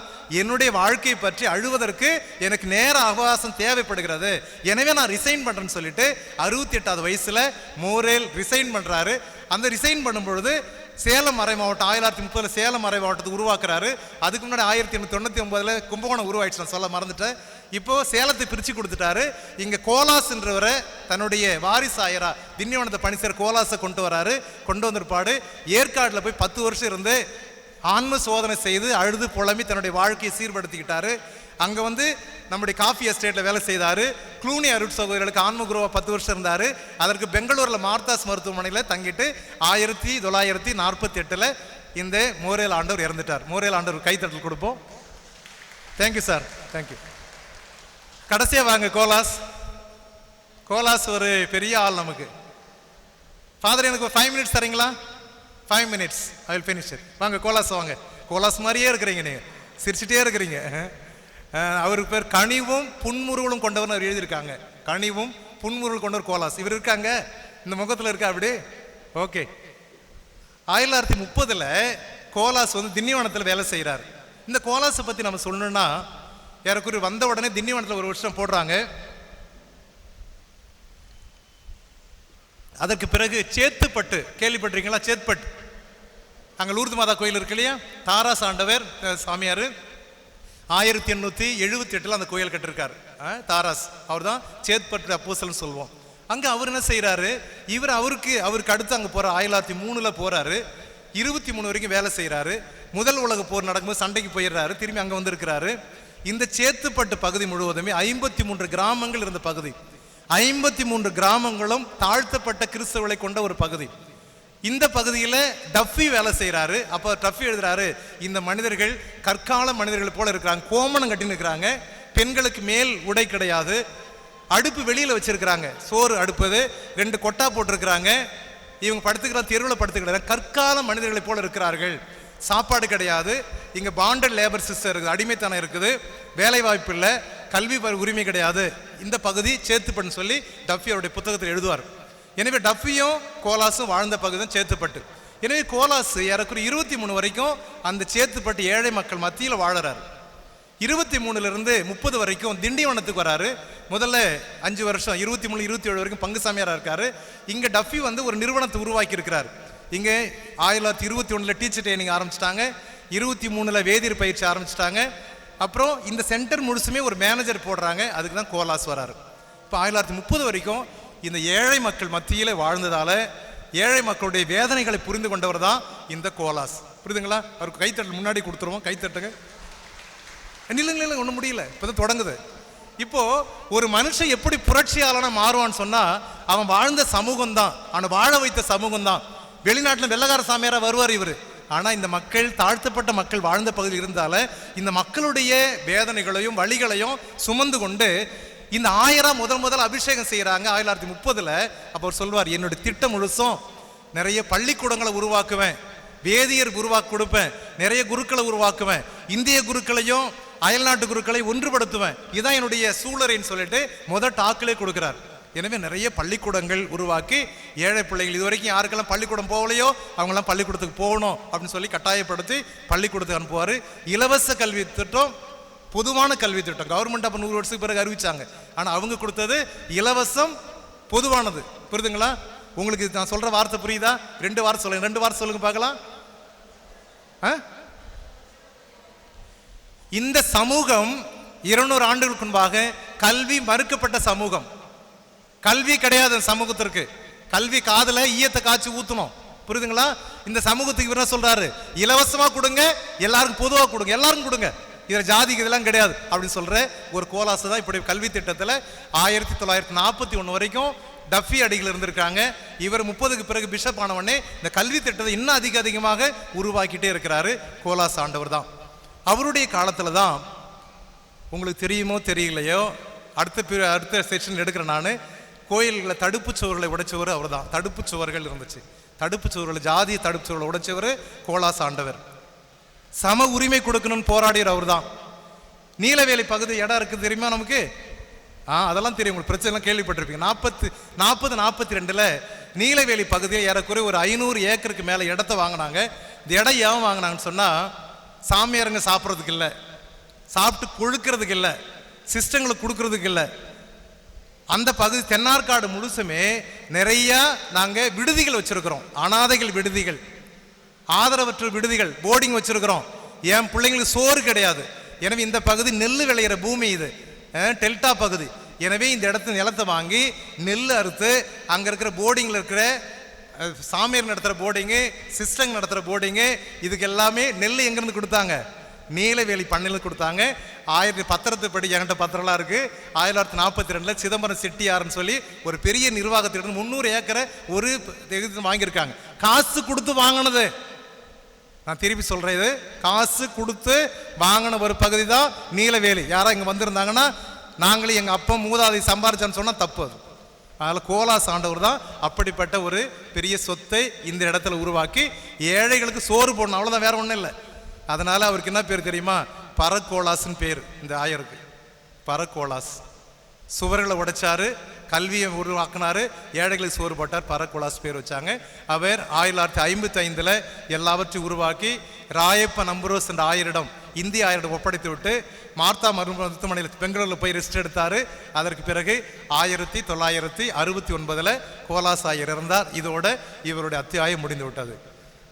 என்னுடைய வாழ்க்கையை பற்றி அழுவதற்கு எனக்கு நேர அவகாசம் தேவைப்படுகிறது, எனவே நான் ரிசைன் பண்ணுறேன்னு சொல்லிட்டு 68வது வயசில் மொரேல் ரிசைன் பண்ணுறாரு. அந்த ரிசைன் பண்ணும்பொழுது சேலம் மறை மாவட்டம் 1930 சேலம் மறை மாவட்டத்தை உருவாக்குறாரு. அதுக்கு முன்னாடி 1899 கும்பகோணம் உருவாயிடுச்சு, நான் சொல்ல மறந்துட்டேன். இப்போ சேலத்தை பிரித்து கொடுத்துட்டாரு. இங்கே கோலாஸ்ன்றவரை தன்னுடைய வாரிசாயரா திண்டிவனத்தை பணி செய்கிற கோலாஸை கொண்டு வராரு. கொண்டு வந்திருப்பாடு ஏற்காட்டில் போய் 10 வருஷம் இருந்து ஆன்ம சோதனை செய்து அழுது புலம்பி தன்னுடைய வாழ்க்கையை சீர்படுத்திக்கிட்டாரு. அங்கே வந்து நம்முடைய காஃபி எஸ்டேட்டில் வேலை செய்தார். க்ளூனி அருட் சகோதரர்களுக்கு ஆன்ம குருவா 10 வருஷம் இருந்தார். அதற்கு பெங்களூரில் மார்த்தாஸ் மருத்துவமனையில் தங்கிட்டு 1948 இந்த மொரேல் ஆண்டவர் இறந்துட்டார். மொரேல் ஆண்டவர் கைத்தட்டல் கொடுப்போம். Thank you sir, thank you. கடைசியாக வாங்க கோலாஸ். கோலாஸ் ஒரு பெரிய ஆள் நமக்கு. ஃபாதர் எனக்கு ஒரு 5 மினிட்ஸ் தரீங்களா? 5 minutes, I will finish it. வாங்க கோலாஸ் வாங்க. கோலாஸ் மாதிரியே இருக்கிறீங்க, நீங்கள் சிரிச்சிட்டே இருக்கிறீங்க. அவருக்கு பேர் கனிவும் புன்முறுவலும் கொண்டவர்னு அவர் எழுதியிருக்காங்க. கனிவும் புன்முறுவல் கொண்டவர் கோலாஸ். இவர் இருக்காங்க, இந்த முகத்தில் இருக்கா அப்படி? ஓகே. 1930 கோலாஸ் வந்து திண்டிவனத்தில் வேலை செய்கிறார். இந்த கோலாஸை பற்றி நம்ம சொல்லணும்னா, ஏறக்குறைய வந்த உடனே திண்டிவனத்தில் 1 வருஷம் போடுறாங்க. அதற்கு பிறகு சேத்துப்பட்டு கேள்விப்பட்டிருக்கீங்களா? சேத்பட், அங்கே லூர்து மாதா கோயில் இருக்கு இல்லையா, தாராஸ் ஆண்டவர் சாமியார் 1878 அந்த கோயில் கட்டிருக்காரு. தாராஸ் அவர் தான் சேத்பட்டு அப்போஸ்தலன்னு சொல்லுவோம். அங்கே அவர் என்ன செய்கிறாரு, அவருக்கு அடுத்து அங்கே போகிறார். 1903 போகிறாரு. 23 வரைக்கும் வேலை செய்கிறாரு. முதல் உலக போர் நடக்கும்போது சண்டைக்கு போயிடுறாரு. திரும்பி அங்கே வந்து இருக்கிறாரு. இந்த சேத்துப்பட்டு பகுதி முழுவதுமே 53 கிராமங்கள் இருந்த பகுதி. 53 கிராமங்களும் தாழ்த்தப்பட்ட கிறிஸ்தவர்களை கொண்ட ஒரு பகுதி. இந்த பகுதியில் டஃபி வேலை செய்கிறாரு. அப்போ டஃபி எழுதுறாரு, இந்த மனிதர்கள் கற்கால மனிதர்கள் போல இருக்கிறாங்க, கோமணம் கட்டின்னு இருக்கிறாங்க, பெண்களுக்கு மேல் உடை கிடையாது, அடுப்பு வெளியில வச்சிருக்கிறாங்க, சோறு அடுப்பது 2 கொட்டா போட்டிருக்கிறாங்க. இவங்க படுத்துக்கிற தெருவில் படுத்துக்கிறாங்க. கற்கால மனிதர்களை போல இருக்கிறார்கள். சாப்பாடு கிடையாது. இங்க பாண்டட் லேபர் சிஸ்டம் இருக்குது, அடிமைத்தனம் இருக்குது, வேலை வாய்ப்பு இல்லை, கல்வி உரிமை கிடையாது. இந்த பகுதி சேத்துப்பட்டுன்னு சொல்லி டஃபி அவருடைய புத்தகத்தில் எழுதுவார். எனவே டஃபியும் கோலாஸும் வாழ்ந்த பகுதி தான் சேத்துப்பட்டு. எனவே கோலாஸ் ஏறக்குறைய 23 வரைக்கும் அந்த சேத்துப்பட்டு ஏழை மக்கள் மத்தியில் வாழறாரு. 23லிருந்து 30 வரைக்கும் திண்டிவனத்துக்கு வராரு. முதல்ல 5 வருஷம் 23 27 வரைக்கும் பங்கு சாமியாரா இருக்காரு. இங்க டஃபி ஒரு நிறுவனத்தை உருவாக்கி இருக்கிறார். இங்க 1921 டீச்சர் ட்ரைனிங் ஆரம்பிச்சிட்டாங்க. 23 வேதியர் பயிற்சி ஆரம்பிச்சிட்டாங்க. அப்புறம் இந்த சென்டர் முழுசுமே ஒரு மேனேஜர் போடுறாங்க. அதுக்கு தான் கோலாஸ் வராரு. இப்போ 1930 வரைக்கும் இந்த ஏழை மக்கள் மத்தியில் வாழ்ந்ததால ஏழை மக்களுடைய வேதனைகளை புரிந்து கொண்டவர் தான் இந்த கோலாஸ். புரியுதுங்களா? அவருக்கு கைத்தட்டல் முன்னாடி கொடுத்துருவோம். கைத்தட்டுங்க. இல்லைங்க, ஒன்றும் முடியல, இப்போதான் தொடங்குது. இப்போ ஒரு மனுஷன் எப்படி புரட்சியாளனா மாறுவான்னு சொன்னா அவன் வாழ்ந்த சமூகம் தான், அவனை வாழ வைத்த சமூகம் தான். வெளிநாட்டில் வெள்ளக்கார சாமியாரா வருவார் இவர். ஆனா இந்த மக்கள், தாழ்த்தப்பட்ட மக்கள் வாழ்ந்த பகுதியில் இருந்தால இந்த மக்களுடைய வேதனைகளையும் வழிகளையும் சுமந்து கொண்டு இந்த 1000 முதல் அபிஷேகம் செய்யறாங்க 1930. அப்போ அவர் சொல்வார், என்னுடைய திட்டம் முழுசும் நிறைய பள்ளிக்கூடங்களை உருவாக்குவேன், வேதியர் உருவாக்கி கொடுப்பேன், நிறைய குருக்களை உருவாக்குவேன், இந்திய குருக்களையும் அயல்நாட்டு குருக்களை ஒன்றுபடுத்துவேன், இதான் என்னுடைய சூழறைன்னு சொல்லிட்டு முதல் டாக்கிலே கொடுக்கிறார். எனவே நிறைய பள்ளிக்கூடங்கள் உருவாக்கி ஏழை பிள்ளைகள், இது வரைக்கும் யாருக்கெல்லாம் பள்ளிக்கூடம் போகலையோ அவங்கெல்லாம் பள்ளிக்கூடத்துக்கு போகணும் அப்படின்னு சொல்லி கட்டாயப்படுத்தி பள்ளிக்கூடத்துக்கு அனுப்புவார். இலவச கல்வி திட்டம், பொதுவான கல்வி திட்டம் கவர்மெண்ட் அப்போ 100 வருஷத்துக்கு பிறகு அறிவிச்சாங்க. ஆனால் அவங்க கொடுத்தது இலவசம், பொதுவானது. புரியுதுங்களா? உங்களுக்கு நான் சொல்ற வார்த்தை புரியுதா? 2 வார்த்தை சொல்லுங்க, 2 வார்த்தை சொல்லுங்க பார்க்கலாம். இந்த சமூகம் 200 ஆண்டுகளுக்கு முன்பாக கல்வி மறுக்கப்பட்ட சமூகம். கல்வி கிடையாது சமூகத்திற்கு. கல்வி காதல ஈயத்தை காய்ச்சி ஊத்தணும். புரியுதுங்களா? இந்த சமூகத்துக்கு இவர் சொல்றாரு, இலவசமா கொடுங்க, எல்லாருக்கும் பொதுவாக கொடுங்க, எல்லாரும் கொடுங்க, இதுல ஜாதிக்கு இதெல்லாம் கிடையாது அப்படின்னு சொல்ற ஒரு கோலாஸ் தான் இப்படி கல்வி திட்டத்தில் 1941 வரைக்கும் டஃபி அடிகள் இருந்திருக்காங்க. இவர் 30க்கு பிறகு பிஷப் ஆனவொடனே இந்த கல்வி திட்டத்தை இன்னும் அதிகமாக உருவாக்கிட்டே இருக்கிறாரு கோலாஸ் ஆண்டவர் தான். அவருடைய காலத்தில் தான் உங்களுக்கு தெரியுமோ தெரியலையோ, அடுத்த செக்ஷன் எடுக்கிற நான், கோயில்களை தடுப்பு சுவர்களை உடைச்சவர் அவர் தான். தடுப்பு சுவர்கள் இருந்துச்சு, தடுப்பு சுவர்கள், ஜாதிய தடுப்பு சுவர்களை உடைச்சவர் கோலாஸ் ஆண்டவர். சம உரிமை கொடுக்கணும்னு போராடியவர் அவர் தான். நீலவேலி பகுதி இடம் இருக்குது தெரியுமா நமக்கு? அதெல்லாம் தெரியும் உங்களுக்கு, பிரச்சனை கேள்விப்பட்டிருப்பீங்க. 40-42 நீலவேலி பகுதியில் ஏறக்குறைய ஒரு 500 ஏக்கருக்கு மேலே இடத்த வாங்கினாங்க. இந்த இடம் ஏன் வாங்கினாங்கன்னு சொன்னால், சாமியாருங்க சாப்பிட்றதுக்கு இல்லை, சாப்பிட்டு கொழுக்கிறதுக்கு இல்லை, சிஸ்டங்களுக்கு கொடுக்கறதுக்கு இல்லை. அந்த பகுதி தென்னார்காடு முழுசுமே நிறைய நாங்கள் விடுதிகள் வச்சிருக்கிறோம், அனாதைகள் விடுதிகள், ஆதரவற்ற விடுதிகள், போர்டிங் வச்சிருக்கிறோம். என் பிள்ளைங்களுக்கு சோறு கிடையாது. எனவே இந்த பகுதி நெல் விளையிற பூமி, இது டெல்டா பகுதி. எனவே இந்த இடத்து நிலத்தை வாங்கி நெல் அறுத்து அங்கே இருக்கிற போர்டிங்கில் இருக்கிற சாமியார் நடத்துகிற போர்டிங்கு, சிஸ்டங்க நடத்துகிற போர்டிங்கு, இதுக்கு எல்லாமே நெல் எங்கேருந்து கொடுத்தாங்க? நீலவேலி பண்ணையில் கொடுத்தாங்க. பத்திரத்துப்படி என்கிட்ட பத்திரம்லாம் இருக்குது. 1942 சிதம்பரம் செட்டியார்னு சொல்லி ஒரு பெரிய நிர்வாகத்திலிருந்து 300 ஏக்கரை ஒரு வாங்கியிருக்காங்க. காசு கொடுத்து வாங்கினது, நான் திருப்பி சொல்றேன், இது காசு கொடுத்து வாங்கின ஒரு பகுதி தான் நீலவேலி. யாரா இங்க வந்திருந்தாங்கன்னா, நாங்களே எங்க அப்பா மூதாதை சம்பாரிச்சான்னு சொன்னா தப்பு. அது அதில் கோலாஸ் ஆண்டவர் தான் அப்படிப்பட்ட ஒரு பெரிய சொத்தை இந்த இடத்துல உருவாக்கி ஏழைகளுக்கு சோறு போடணும், அவ்வளோதான், வேற ஒன்றும் இல்லை. அதனால அவருக்கு என்ன பேர் தெரியுமா? பரக்கோலாஸ்ன்னு பேர். இந்த ஆயருக்கு பரக்கோலாஸ். சுவர்களை உடைச்சாரு, கல்வியை உருவாக்கினாரு, ஏழைகளுக்கு சோறு போட்டார், பரக்கோலாஸ் பேர் வச்சாங்க. அவர் 1955 எல்லாவற்றையும் உருவாக்கி ராயப்ப நம்புரோஸ் என்ற ஆயரிடம், இந்திய ஆயரிடம் ஒப்படைத்து விட்டு மார்த்தா மருத்துவமனையில் பெங்களூரில் போய் ரெஸ்ட் எடுத்தார். அதற்கு பிறகு 1969 கோலாஸ் ஆயர் இருந்தார். இதோட இவருடைய அத்தியாயம் முடிந்து விட்டது.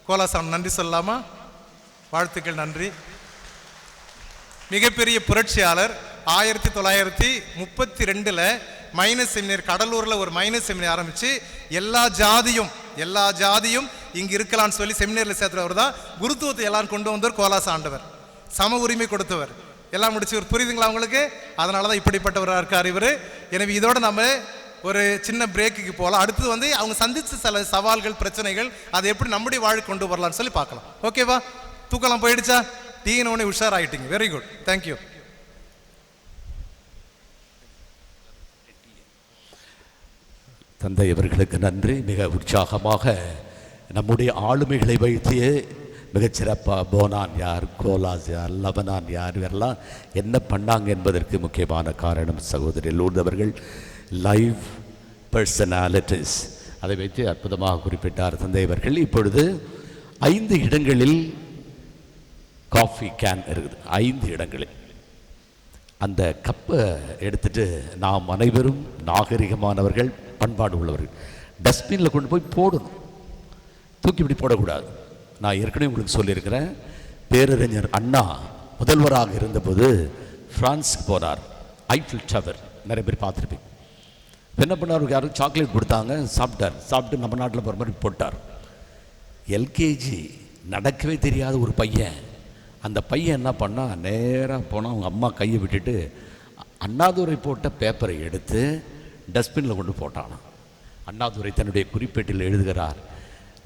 கோலாஸ் நன்றி சொல்லலாமா? வாழ்த்துக்கள், நன்றி. மிகப்பெரிய புரட்சியாளர். 1932 மைனஸ் செமினார், கடலூரில் ஒரு மைனஸ் செமினார் ஆரம்பிச்சு எல்லா ஜாதியும் இங்கே இருக்கலாம்னு சொல்லி செமினாரில் சேர்த்துறவர் தான். குருத்துவத்தை எல்லாரும் கொண்டு வந்தவர் கோலாஸ் ஆண்டவர். சம உரிமை கொடுத்தவர். எல்லாம் முடிச்சு புரியுதுங்களா உங்களுக்கு? அதனால தான் இப்படிப்பட்டவராக இருக்கார் இவர். எனவே இதோட நம்ம ஒரு சின்ன பிரேக்குக்கு போகலாம். அடுத்தது அவங்க சந்திச்ச சில சவால்கள், பிரச்சனைகள், அதை எப்படி நம்முடைய வாழ்க்கை கொண்டு வரலாம்னு சொல்லி பார்க்கலாம். ஓகேவா? தூக்கலாம் போயிடுச்சா? டீனோடனே உஷாராயிட்டீங்க. Very good, thank you. தந்தை அவர்களுக்கு நன்றி. மிக உற்சாகமாக நம்முடைய ஆளுமைகளை வைத்து மிகச்சிறப்பாக போனான் யார், கோலாஸ் யார், லபனான் யார், இவரெல்லாம் என்ன பண்ணாங்க என்பதற்கு முக்கியமான காரணம் சகோதரி லூர்து அவர்கள் லைவ் பர்சனாலிட்டிஸ் அதை வைத்து அற்புதமாக குறிப்பிட்டார் தந்தை அவர்கள். இப்பொழுது 5 இடங்களில் காஃபி கேன் இருக்குது. 5 இடங்களில் அந்த கப்பை எடுத்துட்டு நாம் அனைவரும் நாகரிகமானவர்கள், பண்பாடு உள்ளவர்கள் டஸ்ட்பினில் கொண்டு போய் போடணும், தூக்கி இப்படி போடக்கூடாது. நான் ஏற்கனவே உங்களுக்கு சொல்லியிருக்கிறேன், பேரறிஞர் அண்ணா முதல்வராக இருந்தபோது பிரான்ஸுக்கு போனார். ஐஃபில் டவர் நிறைய பேர் பார்த்துருப்பீங்க. என்ன பண்ணார், யாரும் சாக்லேட் கொடுத்தாங்க, சாப்பிட்டு நம்ம நாட்டில் போகிற மாதிரி போட்டார். எல்கேஜி நடக்கவே தெரியாத ஒரு பையன், அந்த பையன் என்ன பண்ணால் நேராக போனால் அவங்க அம்மா கையை விட்டுட்டு அண்ணாதுரை போட்ட பேப்பரை எடுத்து டஸ்ட்பினில் கொண்டு போட்டானா. அண்ணாதுரை தன்னுடைய குறிப்பேட்டில் எழுதுகிறார்,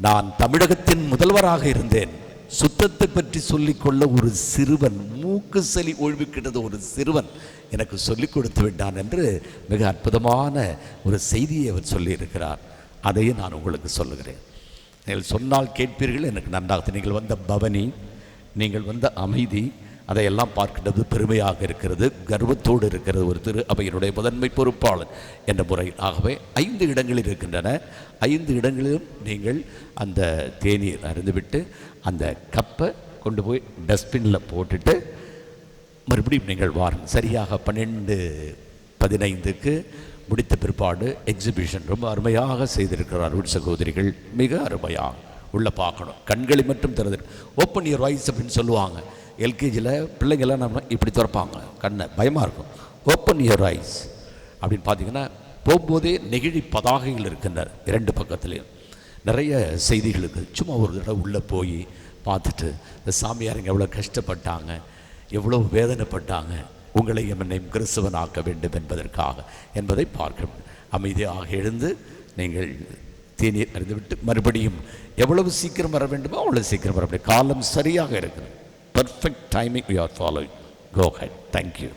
நான் தமிழகத்தின் முதல்வராக இருந்தேன், சுத்தத்தை பற்றி சொல்லிக்கொள்ள ஒரு சிறுவன், மூக்கு சளி ஒழிவுக்கிட்டது ஒரு சிறுவன் எனக்கு சொல்லிக் கொடுத்து விட்டான் என்று மிக அற்புதமான ஒரு செய்தியை அவர் சொல்லியிருக்கிறார். அதையும் நான் உங்களுக்கு சொல்லுகிறேன். நீங்கள் சொன்னால் கேட்பீர்கள், எனக்கு நன்றாக. நீங்கள் வந்த பவனி, நீங்கள் வந்த அமைதி, அதையெல்லாம் பார்க்கின்றது பெருமையாக இருக்கிறது, கர்வத்தோடு இருக்கிறது ஒரு திரு அவையினுடைய முதன்மை பொறுப்பாளர் என்ற முறையில். ஆகவே 5 இடங்களில் இருக்கின்றன. 5 இடங்களிலும் நீங்கள் அந்த தேநீர் அருந்துவிட்டு அந்த கப்பை கொண்டு போய் டஸ்ட்பினில் போட்டுட்டு மறுபடியும் நீங்கள் வாருங்கள். சரியாக 12:15க்கு முடித்த பிற்பாடு எக்ஸிபிஷன் ரொம்ப அருமையாக செய்திருக்கிறார் சகோதரிகள், மிக அருமையாக உள்ள பார்க்கணும். கண்களை மட்டும் திறந்து ஓப்பன் யுவர் ஐஸ் அப்படின்னு சொல்லுவாங்க. எல்கேஜியில் பிள்ளைங்கள்லாம் நம்ம இப்படி திறப்பாங்க கண்ணை, பயமாக இருக்கும். ஓப்பன் யுவர் ஐஸ் அப்படின்னு பார்த்தீங்கன்னா போகும்போதே நெகிழி பதாகைகள் இருக்கின்றன 2 பக்கத்துலேயும். நிறைய செய்திகள் இருக்குது. சும்மா ஒரு தடவை உள்ளே போய் பார்த்துட்டு இந்த சாமியாருங்க எவ்வளோ கஷ்டப்பட்டாங்க, எவ்வளோ வேதனைப்பட்டாங்க, உங்களை என்னையும் கிறிஸ்தவனாக்க வேண்டும் என்பதை பார்க்க அமைதியாக எழுந்து நீங்கள் தேநீர் அறிந்துவிட்டு மறுபடியும் எவ்வளவு சீக்கிரம் வர வேண்டுமோ அவ்வளவு சீக்கிரம் வர வேண்டும். காலம் சரியாக இருக்குது. Perfect timing we are following. Go ahead. Thank you.